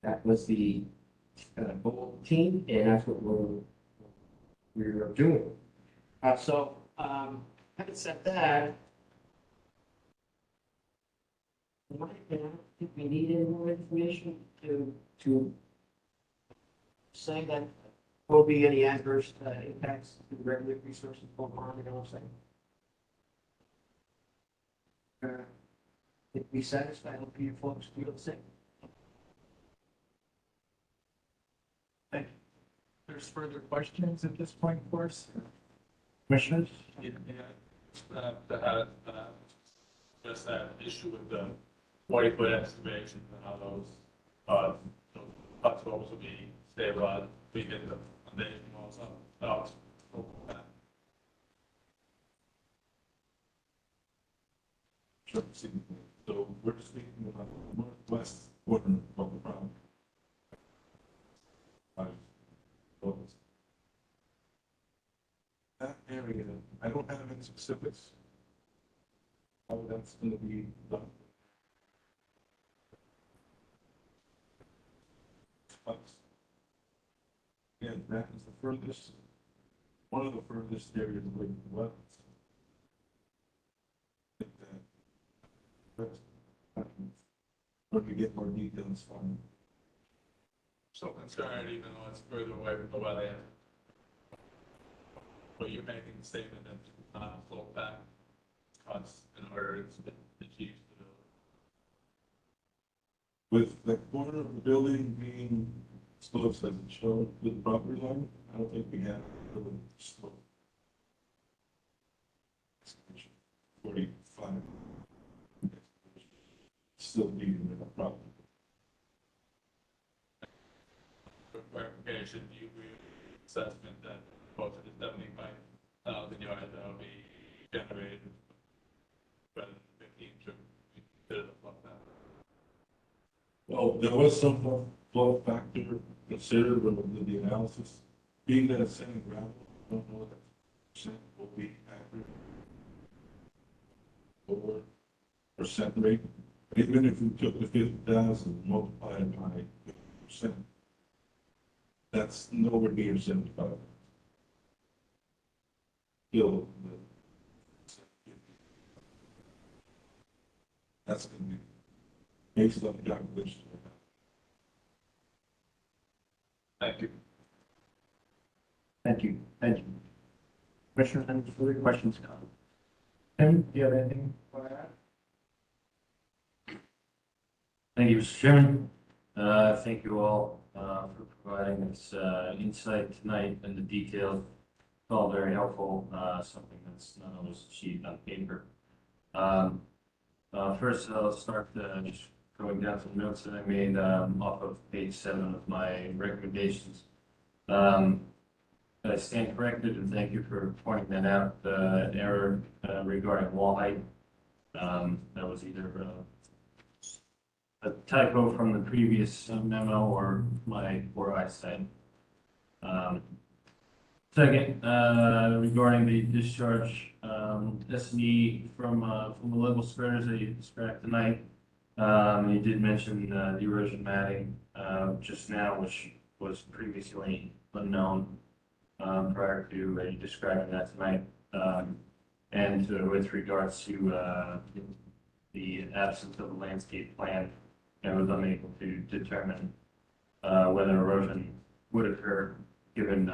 Speaker 9: That was the goal of the team, and that's what we're doing. Having said that, in my opinion, I don't think we need any more information to say that will be any adverse impacts to the regulatory resources both on and off-site. If we satisfied, hope you folks feel the same.
Speaker 1: Thank you. There's further questions at this point, of course. Commissioners?
Speaker 3: Just that issue with the 40-foot excavation and how those potholes will be stabilized, we get the foundation walls up.
Speaker 8: Sure. So we're speaking about the northwest corner of the property. That area, I don't have any specifics. How that's going to be done. Again, that is the furthest, one of the furthest areas away from the wetlands. When we get more details from.
Speaker 3: So concerned, even though it's further away from the wetland. But you're making the statement that flow back cuts in order to achieve stability.
Speaker 8: With the corner of the building being slopes as it showed with the property line, I don't think we have a slope. 45. Still being the property.
Speaker 3: For clarification, do you agree with the assessment that closer to 75,000 yards that will be generated rather than 15 to consider the flood map?
Speaker 8: Well, there was some flow factor considered when we did the analysis. Being that it's sand and gravel, I don't know what that percent will be accurate. Or percent rate. Even if we took the 50,000 multiplied by 50%, that's nowhere near 75. Still, that's going to be based on the calculation.
Speaker 3: Thank you.
Speaker 11: Thank you, thank you. Commissioners, any further questions, comments? Tim, do you have anything to add? Thank you, Mr. Chairman. Thank you all for providing this insight tonight and the details. It's all very helpful, something that's not always achieved on paper. First, I'll start just going down some notes that I made off of page 7 of my recommendations. I stand corrected, and thank you for pointing that out, the error regarding wall height. That was either a typo from the previous memo or my poor eyesight. Second, regarding the discharge S&E from the level spreaders that you described tonight, you did mention the erosion matting just now, which was previously unknown prior to you describing that tonight. And with regards to the absence of a landscape plan, I was unable to determine whether erosion would occur given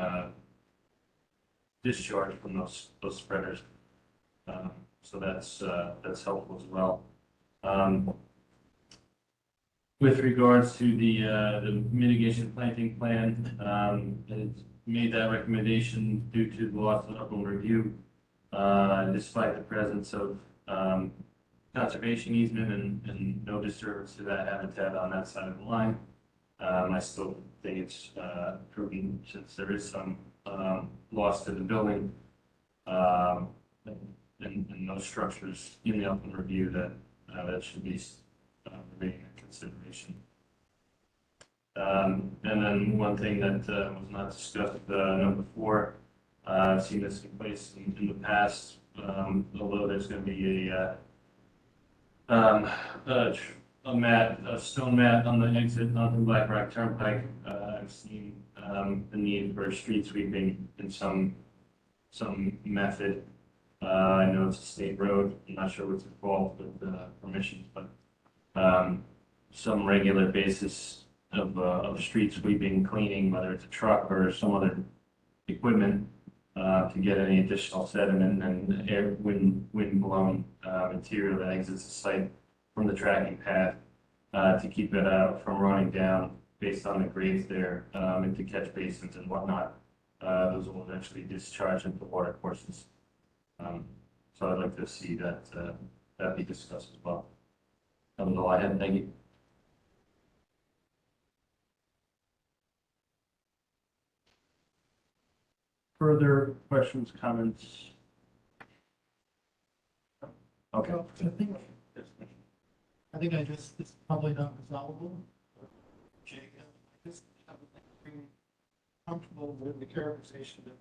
Speaker 11: discharge from those spreaders. So that's helpful as well. With regards to the mitigation planting plan, it made that recommendation due to the loss of upland review, despite the presence of conservation easement and no disturbance to that habitat on that side of the line. I still think it's prudent, since there is some loss to the building and no structures in the upland review, that should be remaining in consideration. And then one thing that was not discussed, number 4, I've seen this in place in the past, although there's going to be a stone mat on the exit onto Black Rock Turnpike. I've seen the need for street sweeping in some method. I know it's a state road. I'm not sure what's involved with permissions, but some regular basis of street sweeping, cleaning, whether it's a truck or some other equipment, to get any additional sediment and air, wind blown material that exits the site from the tracking path, to keep it from running down based on the grades there into catch basins and whatnot. Those will eventually discharge into water courses. So I'd like to see that be discussed as well. That was all I had. Thank you.
Speaker 4: Further questions, comments? Okay.
Speaker 7: Well, I think it's probably not resolvable. Jake, I just haven't been comfortable with the characterization that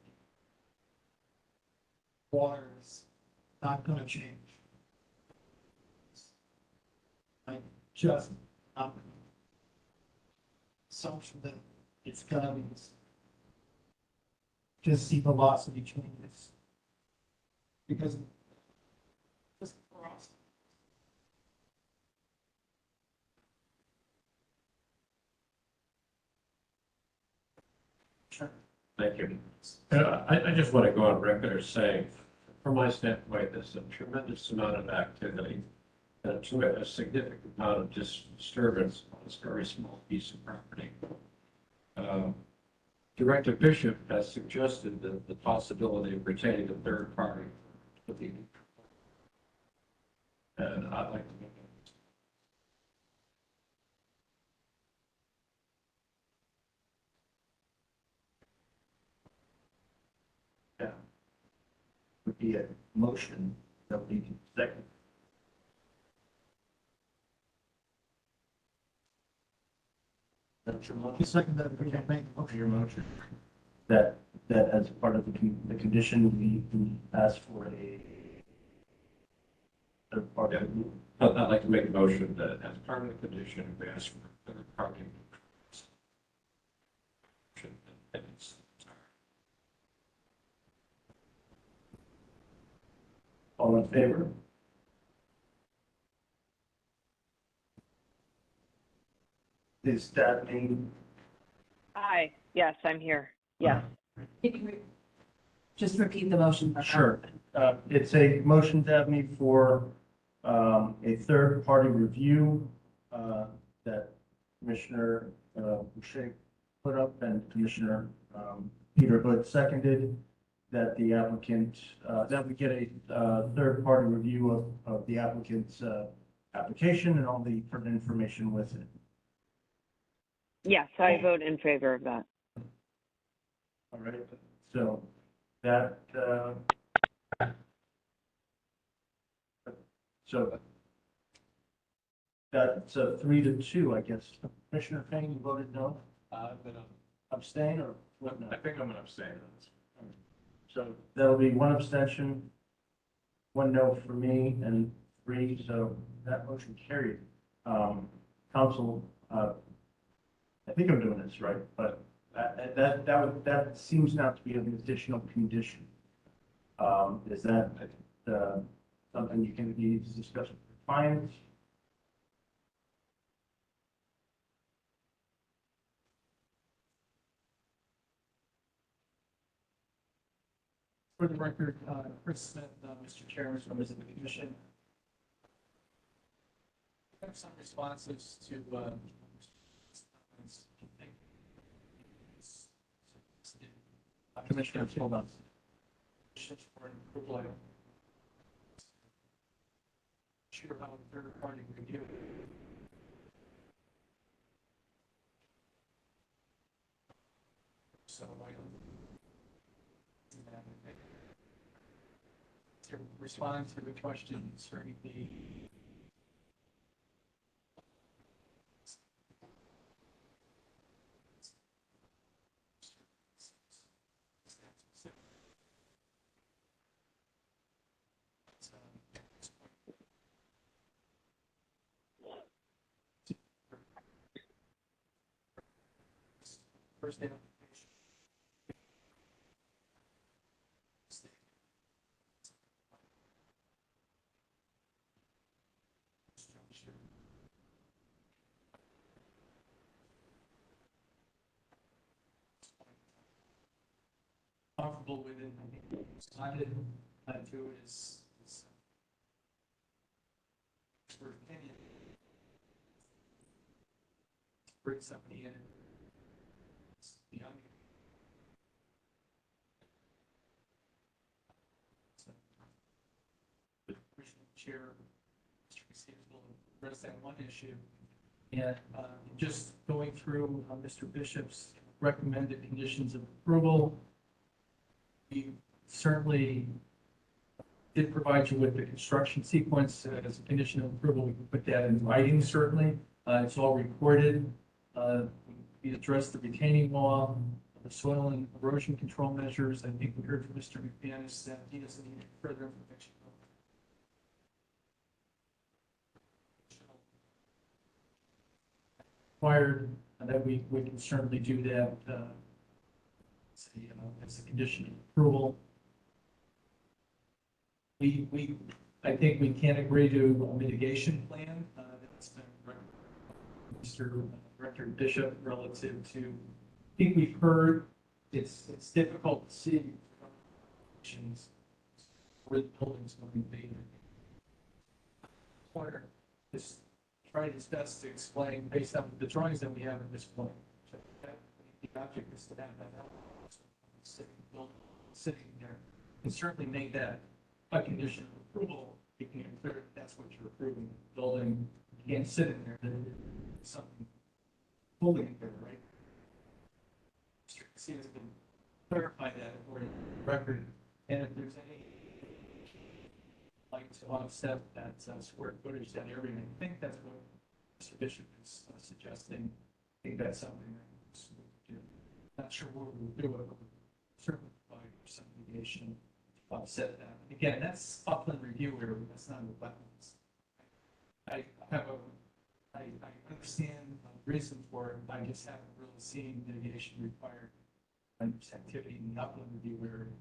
Speaker 7: water is not going to change. I just assumption that it's going to just see velocity changes because just for us.
Speaker 11: Sure. Thank you. I just want to go on record as saying, from my standpoint, there's a tremendous amount of activity to a significant amount of disturbance on this very small piece of property. Director Bishop has suggested the possibility of retaining a third party. And I'd like to make it. Yeah. Would be a motion that we can second. That's your motion.
Speaker 7: Second that, we can make.
Speaker 11: Okay, your motion. That as part of the condition, we ask for a third party. I'd like to make a motion that as part of the condition, we ask for a third party. All in favor? Is that mean?
Speaker 12: Hi, yes, I'm here. Yes.
Speaker 2: Can you just repeat the motion?
Speaker 4: Sure. It's a motion, Dabney, for a third-party review that Commissioner Boucher put up and Commissioner Peter Hood seconded, that the applicant, that we get a third-party review of the applicant's application and all the pertinent information with it.
Speaker 12: Yes, I vote in favor of that.
Speaker 4: All right, so that, so that's 3-2, I guess. Commissioner Payne, you voted no? Abstain or what? No?
Speaker 11: I think I'm going to abstain.
Speaker 4: So that'll be 1 abstention, 1 no for me, and 3, so that motion carried. Council, I think I'm doing this right, but that seems not to be an additional condition. Is that something you can discuss with the clients?
Speaker 7: For the record, Chris Smith, Mr. Chairman, members of the commission. I have some responses to
Speaker 4: Commissioner, hold on.
Speaker 7: for approval item. Sure, how third party review. So to respond to the question concerning the first application. Comfortable with it, I think responded to it is expert opinion. Bring somebody in. It's beyond. So, the commission chair, Mr. Castillo, will address that one issue. And just going through Mr. Bishop's recommended conditions of approval. We certainly did provide you with the construction sequence as a condition of approval. We can put that in writing, certainly. It's all recorded. We addressed the retaining wall, the soil and erosion control measures. I think we heard from Mr. McManus that he doesn't need further information. Required, and that we can certainly do that as a condition of approval. I think we can agree to a mitigation plan that's been recommended by Mr. Director Bishop relative to, I think we've heard, it's difficult to see where the building's going to be. just tried his best to explain based on the drawings that we have at this point. So that the object is to have that element sitting there. And certainly make that a condition of approval, making it clear that that's what you're approving. Building, you can't sit in there, there's something fully in there, right? See, it's been clarified that for the record, and if there's any like to offset that square footage, that area, I think that's what Mr. Bishop is suggesting. I think that's something that we do. Not sure what we'll do, but we'll certainly provide some mitigation to offset that. Again, that's upland review area, that's not the wetlands. I understand the reason for it, I just haven't really seen mitigation required on this activity in the upland review area.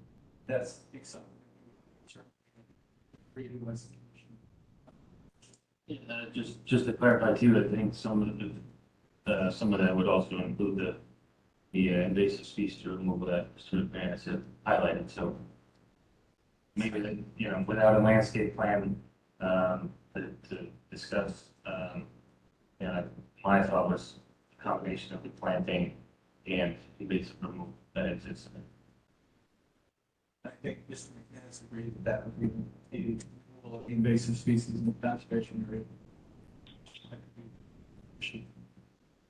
Speaker 7: That's big something that we would certainly read as a commission.
Speaker 6: Just to clarify too, I think some of that would also include the invasive species removal that Mr. McManus had highlighted, so maybe that, you know, without a landscape plan, to discuss, you know, my thought was a combination of the planting and invasive removal that exists.
Speaker 7: I think Mr. McManus agreed that that would be the removal of invasive species in the conservation area.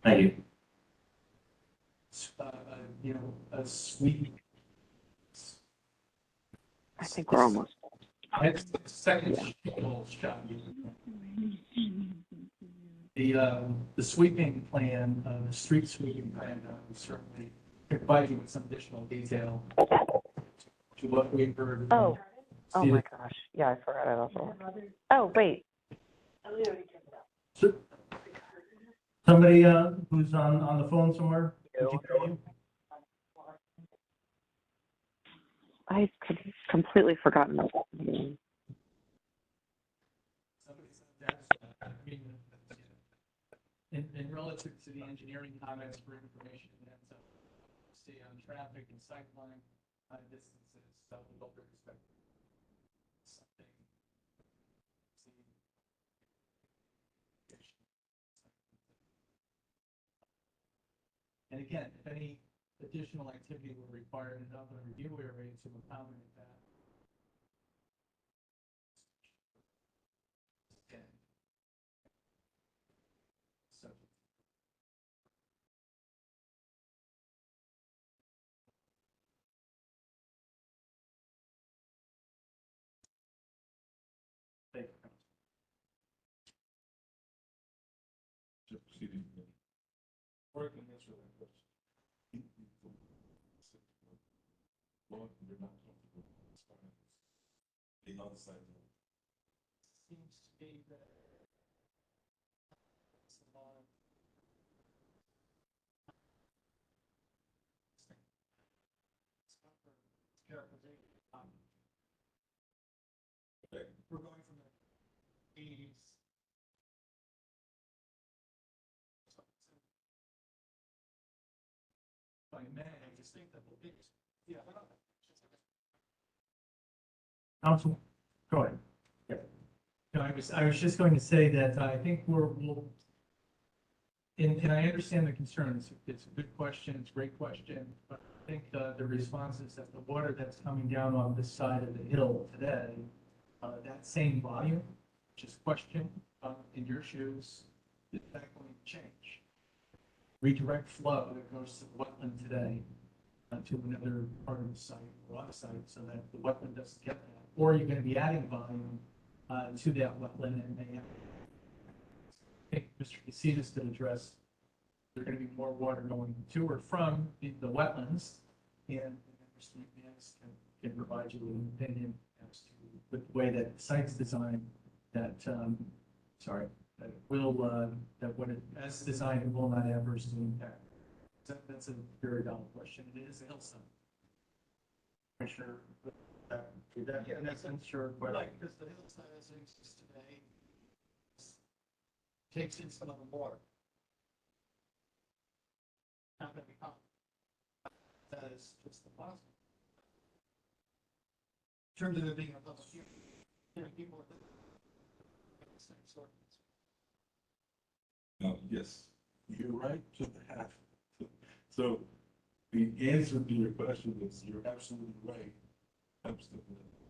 Speaker 6: Thank you.
Speaker 7: You know, a sweep.
Speaker 12: I think we're almost.
Speaker 7: It's the second shot. The sweeping plan, the street sweeping plan, we certainly provide you with some additional detail to what we've heard.
Speaker 12: Oh my gosh. Yeah, I forgot about that. Oh, wait.
Speaker 4: Somebody who's on the phone somewhere? Could you hear you?
Speaker 12: I could completely forgotten about that.
Speaker 7: Somebody said that's, in relative to the engineering comments for information, that's stay on traffic and sightline distances, so we'll expect something. And again, if any additional activity were required in another review area to accommodate that. Okay. So. Thank you.
Speaker 8: Just proceeding. Working this really close. Well, you're not comfortable. It's fine. The other side.
Speaker 7: Seems to be that. It's a lot of. We're going from the 80s. By May, I just think that will be, yeah.
Speaker 4: Council, go ahead.
Speaker 7: No, I was just going to say that I think and I understand the concerns. It's a good question. It's a great question. But I think the response is that the water that's coming down on this side of the hill today, that same volume, which is question in your shoes, is that going to change? Redirect flow that goes to the wetland today to another part of the site or on the site so that the wetland doesn't get that. Or you're going to be adding volume to that wetland and may have, I think Mr. Casitas did address, there's going to be more water going to or from the wetlands, and Mr. McManus can provide you with an opinion as to with the way that the site's designed that, that will, that when it, as designed, it will not adversely impact. That's a very valid question. It is a hillside.
Speaker 4: Commissioner, that in essence, sure.
Speaker 7: Right, because the hillside as it exists today takes in some of the water. Not going to become. That is just the positive. In terms of it being a public hearing, people are.
Speaker 8: Yes, you're right to half. So the answer to your question is, you're absolutely right. That's the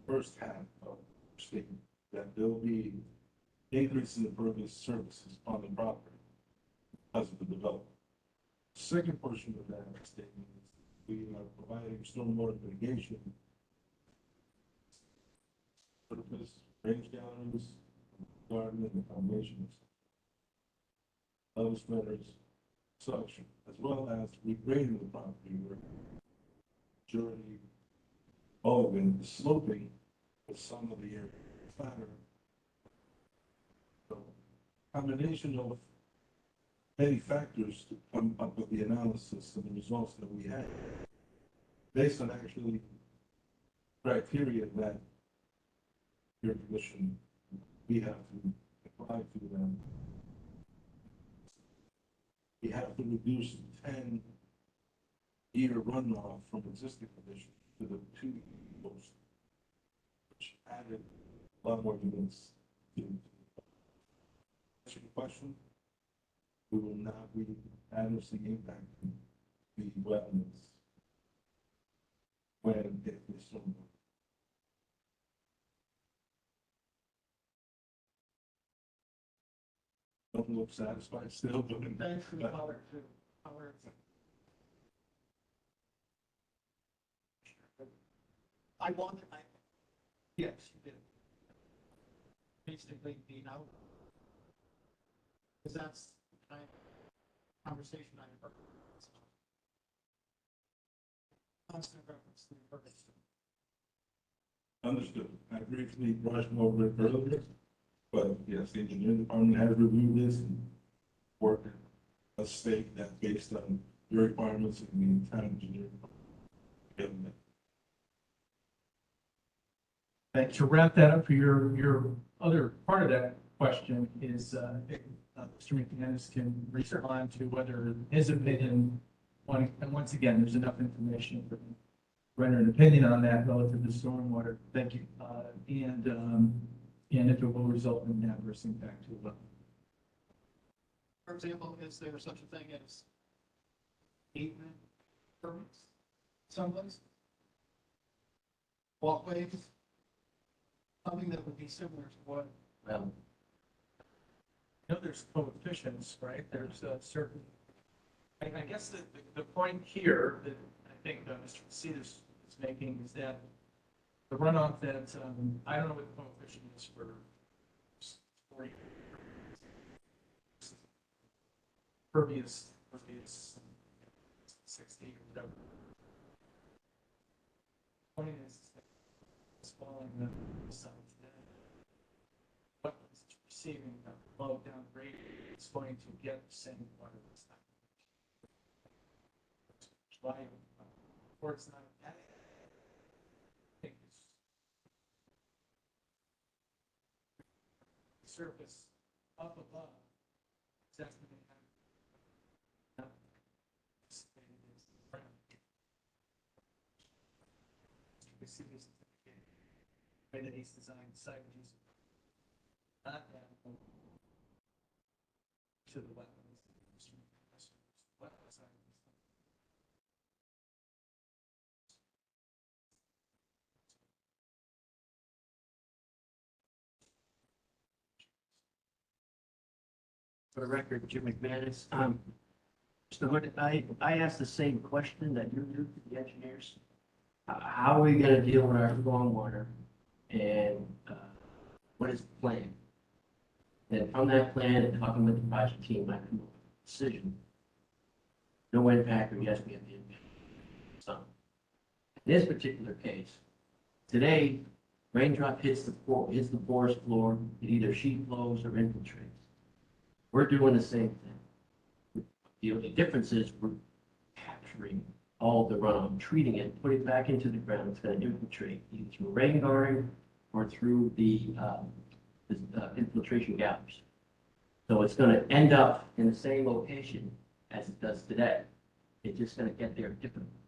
Speaker 8: first half of the statement, that there'll be increase in impervious surfaces on the property because of the development. Second portion of that statement is we are providing stormwater mitigation, surface, range galleries, garden and foundations, level spreaders, such, as well as regrading the property where majority, all of it is sloping, with some of the area flatter. So, combination of many factors to come up with the analysis and the results that we had, based on actually criteria that your commission, we have to apply to them. We have to reduce 10-year runoff from existing conditions to the 2 years, which added a lot more evidence to answer the question. We will not be adversely impacting the wetlands when it is sown. Don't look satisfied still, but.
Speaker 7: Thanks for the color too. Color. I wanted, yes, you did. Basically, being out. Because that's the kind of conversation I heard. Constant reference to the purpose.
Speaker 8: Understood. I briefly brushed over it earlier, but yes, the engineering department has reviewed this and worked a state that based on your requirements and the town engineer.
Speaker 7: To wrap that up for your other part of that question is, Mr. McManus can respond to whether his opinion, and once again, there's enough information for him to render an opinion on that relative to stormwater. Thank you. And if it will result in an adverse impact to the wetland. For example, is there such a thing as pavement permits someplace? Walkways? Something that would be similar to what, well, you know, there's coefficients, right? There's a certain, I guess the point here that I think Mr. Cedars is making is that the runoff that, I don't know what the coefficient is for 40. Pervious 60 or whatever. Point is, it's following the sun today. What is receiving a low down rate, it's going to get the same water this time. Why, or it's not. I think it's surface up above. It's estimated. We see this way that he's designed the site, he's not that to the wetlands.
Speaker 9: For the record, Jim McManus. Mr. Hood, I asked the same question that you do to the engineers. How are we gonna deal with our stormwater? And what is the plan? And from that plan and talking with the project team, I come up with a decision. No impact, or yes, we have the impact. So, in this particular case, today, raindrop hits the forest floor, it either sheet flows or infiltrates. We're doing the same thing. The only difference is we're capturing all the runoff, treating it, putting it back into the ground. It's going to infiltrate either through rain garden or through the infiltration galleries. So it's going to end up in the same location as it does today. It's just going to get there differently.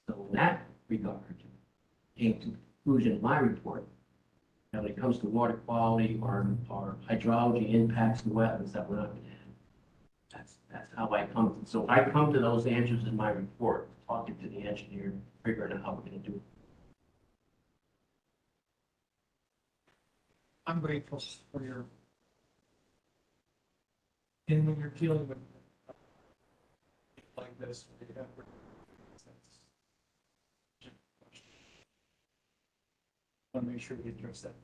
Speaker 9: So in that regard, came to the conclusion of my report. Now, when it comes to water quality or hydrology impacts to wetlands, that we're not going to have.
Speaker 6: That's how I come, so I come to those answers in my report, talking to the engineer, figuring out how we're gonna do it.
Speaker 7: I'm grateful for your, and when you're dealing with like this, where you have. Want to make sure we address that.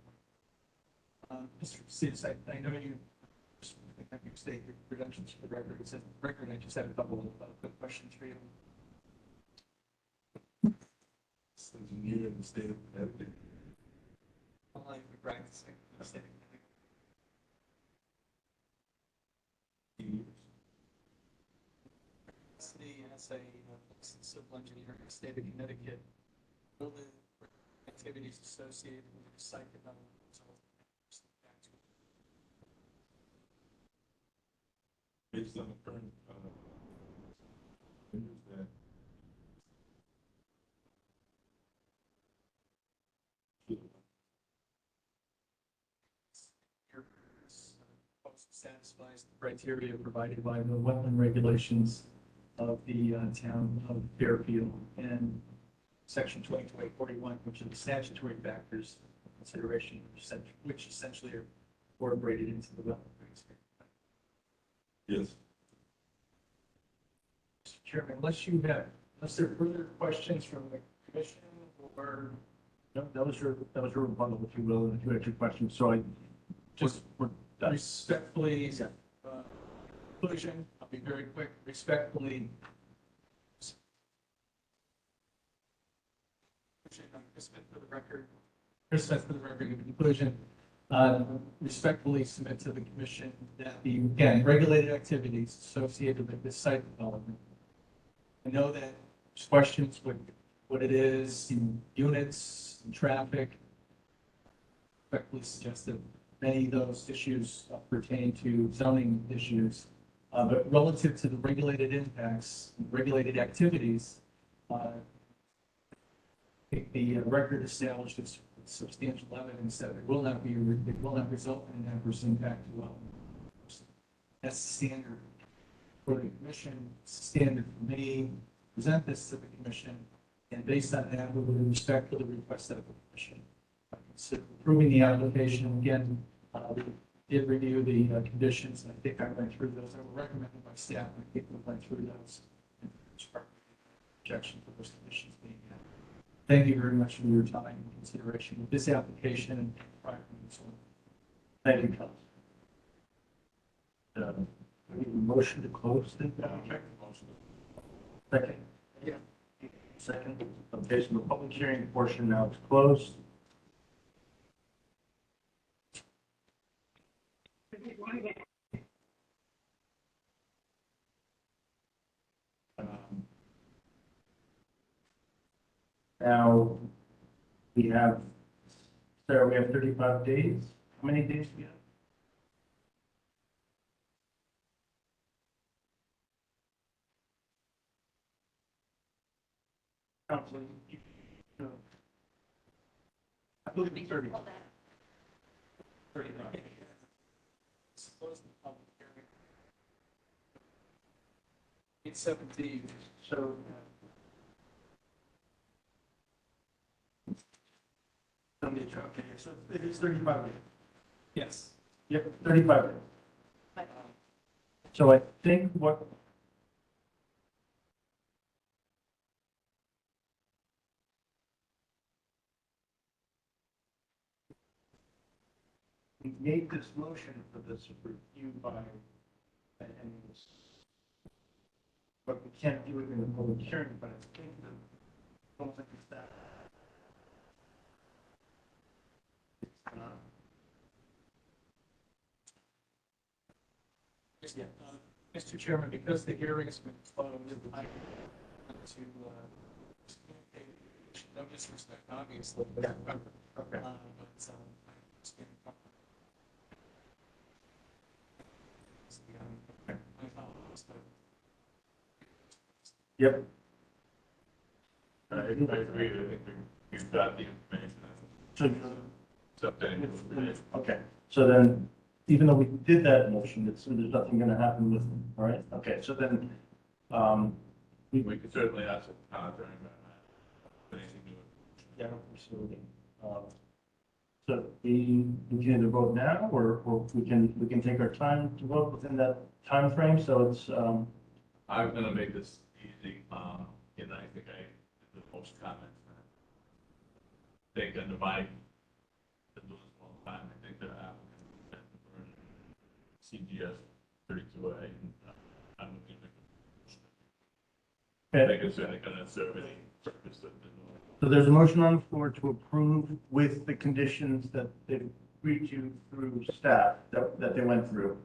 Speaker 7: Mr. Sis, I know you, I think you state your credentials for the record. It says record, I just have a couple of quick questions for you.
Speaker 8: Engineer in the state of Connecticut.
Speaker 7: How long have you been practicing in the state of Connecticut? Capacity as a licensed civil engineer in the state of Connecticut, will the activities associated with the site development result
Speaker 8: Based on the current, is that
Speaker 7: satisfies the criteria provided by the wetland regulations of the town of Fairfield and section 22.841, which are the statutory factors of consideration, which essentially are incorporated into the wetland regs.
Speaker 8: yes.
Speaker 7: Mr. Chairman, unless there are further questions from the commission or.
Speaker 4: No, that was your rebuttal, if you will, and if you had your questions, so I
Speaker 7: Just
Speaker 4: we're done.
Speaker 7: respectfully, conclusion, I'll be very quick, respectfully. Chris Smith for the record, in conclusion, respectfully submit to the commission that the, again, regulated activities associated with this site development. I know that there's questions with what it is, in units, and traffic. Respectfully suggest that many of those issues pertain to zoning issues. But relative to the regulated impacts, regulated activities, I think the record established is substantial evidence that it will not result in an adverse impact to wetlands. That's the standard for the commission, standard for me, present this to the commission, and based on that, we would respect for the request of the commission. Consider approving the application. Again, we did review the conditions, and I think I went through those. I were recommended by staff, and I think we went through those. Objection to those conditions being met. Thank you very much for your time and consideration with this application and prior.
Speaker 4: Thank you, Council. We need a motion to close the. Second.
Speaker 7: Yeah.
Speaker 4: Second. Okay, so the public hearing portion now is closed. Now, we have, Sarah, we have 35 days. How many days do we have? Council, I believe it's 30. 35.
Speaker 7: It's 17.
Speaker 4: So. Okay, so it is 35 days.
Speaker 7: Yes.
Speaker 4: Yep, 35 days. So I think what. We made this motion for this review by, and but we can't do it in the public hearing, but I think that, I don't think it's that.
Speaker 7: Yeah. Mr. Chairman, because the hearing has been closed, I want to no disrespect, obviously. But,
Speaker 4: Okay. Yep.
Speaker 8: I agree, I think we've got the information.
Speaker 4: So,
Speaker 8: It's updating.
Speaker 4: okay, so then, even though we did that motion, there's nothing gonna happen with, all right, okay, so then,
Speaker 3: We could certainly ask the town attorney about that. Anything to it.
Speaker 4: yeah, absolutely. So we can either vote now, or we can take our time to vote within that time frame. So it's,
Speaker 3: I'm gonna make this easy, and I think I did the most comments. I think under my, been doing this a long time, I think they're applicant for CGS 32A. And I'm looking at I think it's really gonna serve any purpose that the
Speaker 4: so there's a motion on the floor to approve with the conditions that they've agreed to through staff, that they went through.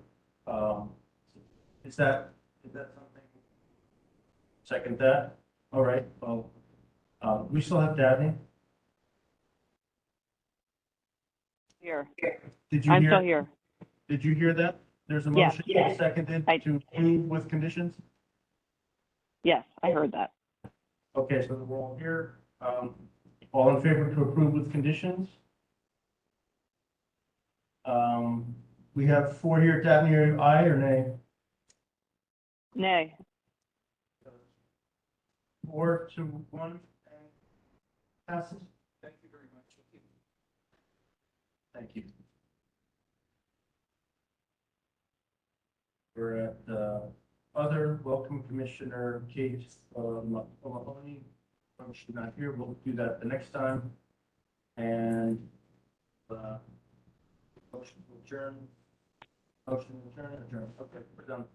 Speaker 4: Is that something? Second that? All right, well, we still have Dabney.
Speaker 12: Here.
Speaker 4: Did you
Speaker 12: I'm
Speaker 4: hear?
Speaker 12: still here.
Speaker 4: Did you hear that? There's a
Speaker 12: Yes.
Speaker 4: motion seconded
Speaker 12: I-
Speaker 4: to approve with conditions?
Speaker 12: Yes, I heard that.
Speaker 4: Okay, so we're all here. All in favor to approve with conditions? We have four here. Dabney, are you aye or nay?
Speaker 12: Nay.
Speaker 4: 4-1. Passes.
Speaker 7: Thank you very much.
Speaker 4: Thank you. We're at other, welcome Commissioner Kate Mahoney. She's not here, we'll do that the next time. And motion to adjourn. Motion to adjourn, okay, we're done.